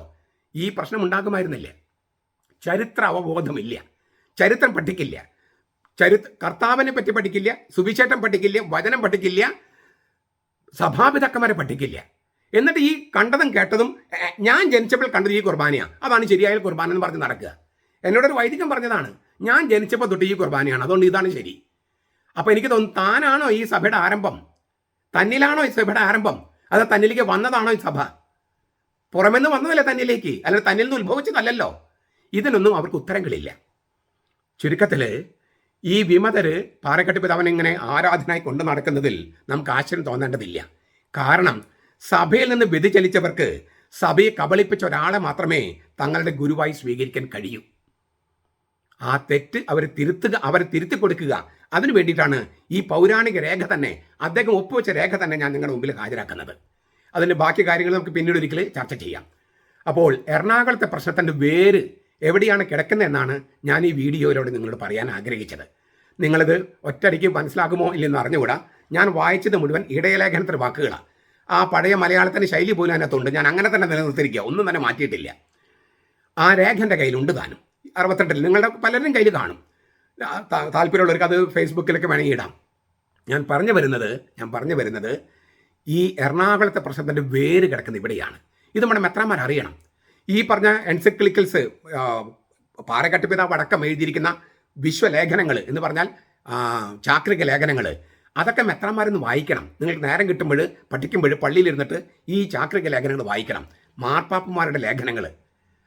Speaker 1: ഈ പ്രശ്നം ഉണ്ടാകുമായിരുന്നില്ല. ചരിത്ര അവബോധമില്ല, ചരിത്രം പഠിക്കില്ല, കർത്താവിനെ പറ്റി പഠിക്കില്ല, സുവിശേഷം പഠിക്കില്ല, വചനം പഠിക്കില്ല, സഭാപിതാക്കന്മാരെ പഠിക്കില്ല. എന്നിട്ട് ഈ കണ്ടതും കേട്ടതും ഞാൻ ജനിച്ചപ്പോൾ കണ്ടത് ഈ കുർബാനയാണ്, അതാണ് ശരിയായ കുർബാന എന്ന് പറഞ്ഞ് നടക്കുക. എന്നോടൊരു വൈദികൻ പറഞ്ഞതാണ്, ഞാൻ ജനിച്ചപ്പോൾ തൊട്ട് ഈ കുർബാനയാണ്, അതുകൊണ്ട് ഇതാണ് ശരി. അപ്പോൾ എനിക്ക് തോന്നുന്നു, താനാണോ ഈ സഭയുടെ ആരംഭം? തന്നിലാണോ ഈ സഭയുടെ ആരംഭം? അത് തന്നിലേക്ക് വന്നതാണോ ഈ സഭ? പുറമെന്ന് വന്നതല്ലേ തന്നിലേക്ക്, അല്ലെങ്കിൽ തന്നിൽ നിന്ന് ഉത്ഭവിച്ചതല്ലല്ലോ. ഇതിനൊന്നും അവർക്ക് ഉത്തരങ്ങളില്ല. ചുരുക്കത്തിൽ ഈ വിമതര് പാറക്കെട്ടിൽ പിതാവിനെ ഇങ്ങനെ ആരാധനായി കൊണ്ടു നടക്കുന്നതിൽ നമുക്ക് ആശ്ചര്യം തോന്നേണ്ടതില്ല. കാരണം സഭയിൽ നിന്ന് വ്യതിചലിച്ചവർക്ക് സഭയെ കബളിപ്പിച്ച ഒരാളെ മാത്രമേ തങ്ങളുടെ ഗുരുവായി സ്വീകരിക്കാൻ കഴിയൂ. ആ തെറ്റ് അവരെ തിരുത്തി കൊടുക്കുക. അതിനു വേണ്ടിയിട്ടാണ് ഈ പൗരാണിക രേഖ തന്നെ, അദ്ദേഹം ഒപ്പുവെച്ച രേഖ തന്നെ ഞാൻ നിങ്ങളുടെ മുമ്പിൽ ഹാജരാക്കുന്നത്. അതിൻ്റെ ബാക്കി കാര്യങ്ങൾ നമുക്ക് പിന്നീട് ഒരിക്കൽ ചർച്ച ചെയ്യാം. അപ്പോൾ എറണാകുളത്തെ പ്രശ്നത്തിൻ്റെ വേര് എവിടെയാണ് കിടക്കുന്നതെന്നാണ് ഞാൻ ഈ വീഡിയോയിലൂടെ നിങ്ങളോട് പറയാൻ ആഗ്രഹിച്ചത്. നിങ്ങളിത് ഒറ്റയടിക്ക് മനസ്സിലാകുമോ ഇല്ലെന്ന് അറിഞ്ഞുകൂടാ. ഞാൻ വായിച്ചത് മുഴുവൻ ഇടയലേഖനത്തിൻ്റെ വാക്കുകളാണ്. ആ പഴയ മലയാളത്തിൻ്റെ ശൈലി പോലും അതിനകത്തുണ്ട്. ഞാൻ അങ്ങനെ തന്നെ നിലനിർത്തിയിരിക്കുക, ഒന്നും തന്നെ മാറ്റിയിട്ടില്ല. ആ രേഖ എൻ്റെ കയ്യിലുണ്ട് താനും. 62 നിങ്ങളുടെ പലരും കയ്യിൽ കാണും. താല്പര്യമുള്ളവർക്ക് അത് ഫേസ്ബുക്കിലൊക്കെ വേണമെങ്കിൽ ഇടാം. ഞാൻ പറഞ്ഞു വരുന്നത് ഈ എറണാകുളത്തെ പ്രശ്നത്തിൻ്റെ വേര് കിടക്കുന്നത് ഇവിടെയാണ്. ഇത് നമ്മുടെ മെത്രാന്മാർ അറിയണം. ഈ പറഞ്ഞ എൻസൈക്ലിക്കൽസ്, പാറക്കെട്ടിൽ പിതാവ് അടക്കം എഴുതിയിരിക്കുന്ന വിശ്വലേഖനങ്ങൾ എന്ന് പറഞ്ഞാൽ ചാക്രിക ലേഖനങ്ങൾ, അതൊക്കെ മെത്രാന്മാരൊന്ന് വായിക്കണം. നിങ്ങൾക്ക് നേരം കിട്ടുമ്പോൾ പഠിക്കുമ്പോൾ പള്ളിയിലിരുന്നിട്ട് ഈ ചാക്രിക ലേഖനങ്ങൾ വായിക്കണം, മാർപ്പാപ്പന്മാരുടെ ലേഖനങ്ങൾ.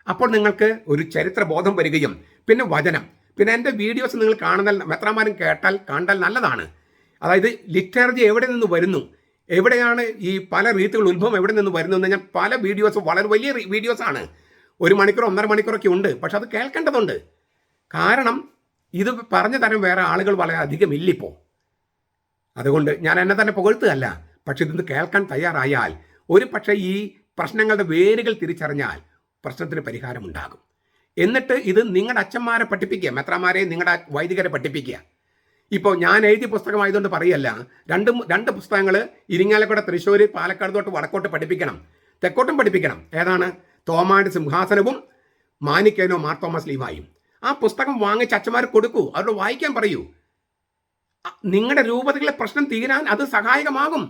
Speaker 1: അപ്പോൾ നിങ്ങൾക്ക് ഒരു ചരിത്ര ബോധം വരികയും പിന്നെ വചനം, പിന്നെ എൻ്റെ വീഡിയോസ് നിങ്ങൾ കാണുന്ന മെത്രാന്മാരും കണ്ടാൽ നല്ലതാണ്. അതായത് ലിറ്റർജി എവിടെ നിന്ന് വരുന്നു, എവിടെയാണ് ഈ പല റീത്തുകൾ ഉത്ഭവം എവിടെ നിന്ന് വരുന്നു എന്ന് ഞാൻ പല വീഡിയോസ്, വളരെ വലിയ വീഡിയോസാണ്, 1 മണിക്കൂർ 1.5 മണിക്കൂറൊക്കെ ഉണ്ട്. പക്ഷെ അത് കേൾക്കേണ്ടതുണ്ട്. കാരണം ഇത് പറഞ്ഞു തരാൻ വേറെ ആളുകൾ വളരെ അധികം ഇല്ലിപ്പോൾ. അതുകൊണ്ട് ഞാൻ എന്നെ തന്നെ പുകഴ്ത്തുകയല്ല, പക്ഷെ ഇതൊന്ന് കേൾക്കാൻ തയ്യാറായാൽ ഒരു പക്ഷേ ഈ പ്രശ്നങ്ങളുടെ വേരുകൾ തിരിച്ചറിഞ്ഞാൽ പ്രശ്നത്തിന് പരിഹാരമുണ്ടാകും. എന്നിട്ട് ഇത് നിങ്ങളുടെ അച്ഛന്മാരെ പഠിപ്പിക്കുക, മെത്രാന്മാരെ, നിങ്ങളുടെ വൈദികരെ പഠിപ്പിക്കുക. ഇപ്പോൾ ഞാൻ എഴുതിയ പുസ്തകമായതുകൊണ്ട് പറയല്ല, രണ്ട് പുസ്തകങ്ങൾ ഇരിങ്ങാലക്കുട, തൃശ്ശൂർ, പാലക്കാട് തൊട്ട് വടക്കോട്ട് പഠിപ്പിക്കണം, തെക്കോട്ടും പഠിപ്പിക്കണം. ഏതാണ്? തോമായുടെ സിംഹാസനവും മാനിക്കേനോ മാർ തോമസ് ലീവായും. ആ പുസ്തകം വാങ്ങിച്ച് അച്ഛന്മാർ കൊടുക്കൂ, അവരോട് വായിക്കാൻ പറയൂ. നിങ്ങളുടെ രൂപതകളിലെ പ്രശ്നം തീരാൻ അത് സഹായകമാകും.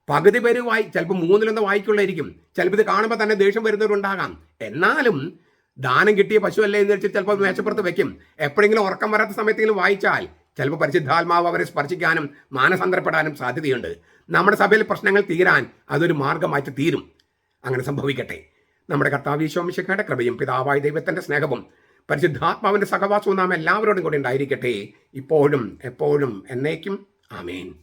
Speaker 1: പകുതി പേര് ചിലപ്പോൾ 3-1 വായിക്കുള്ളായിരിക്കും. ചിലപ്പോൾ ഇത് കാണുമ്പോൾ തന്നെ ദേഷ്യം വരുന്നവരുണ്ടാകാം. എന്നാലും ദാനം കിട്ടിയ പശുവല്ലേ എന്ന് വെച്ചിട്ട് ചിലപ്പോൾ മേശപ്പുറത്ത് വെക്കും. എപ്പോഴെങ്കിലും ഉറക്കം വരാത്ത സമയത്തെങ്കിലും വായിച്ചാൽ ചിലപ്പോൾ പരിശുദ്ധാത്മാവ് അവരെ സ്പർശിക്കാനും മാനസാന്തരപ്പെടാനും സാധ്യതയുണ്ട്. നമ്മുടെ സഭയിൽ പ്രശ്നങ്ങൾ തീരാൻ അതൊരു മാർഗമായിട്ട് തീരും. അങ്ങനെ സംഭവിക്കട്ടെ. നമ്മുടെ കർത്താവ് ഈശോ മിശിഹായുടെ കൃപയും പിതാവായ ദൈവത്തിന്റെ സ്നേഹവും പരിശുദ്ധാത്മാവിന്റെ സഹവാസവും നാം എല്ലാവരോടും കൂടി ഉണ്ടായിരിക്കട്ടെ, ഇപ്പോഴും എപ്പോഴും എന്നേക്കും. ആമേൻ.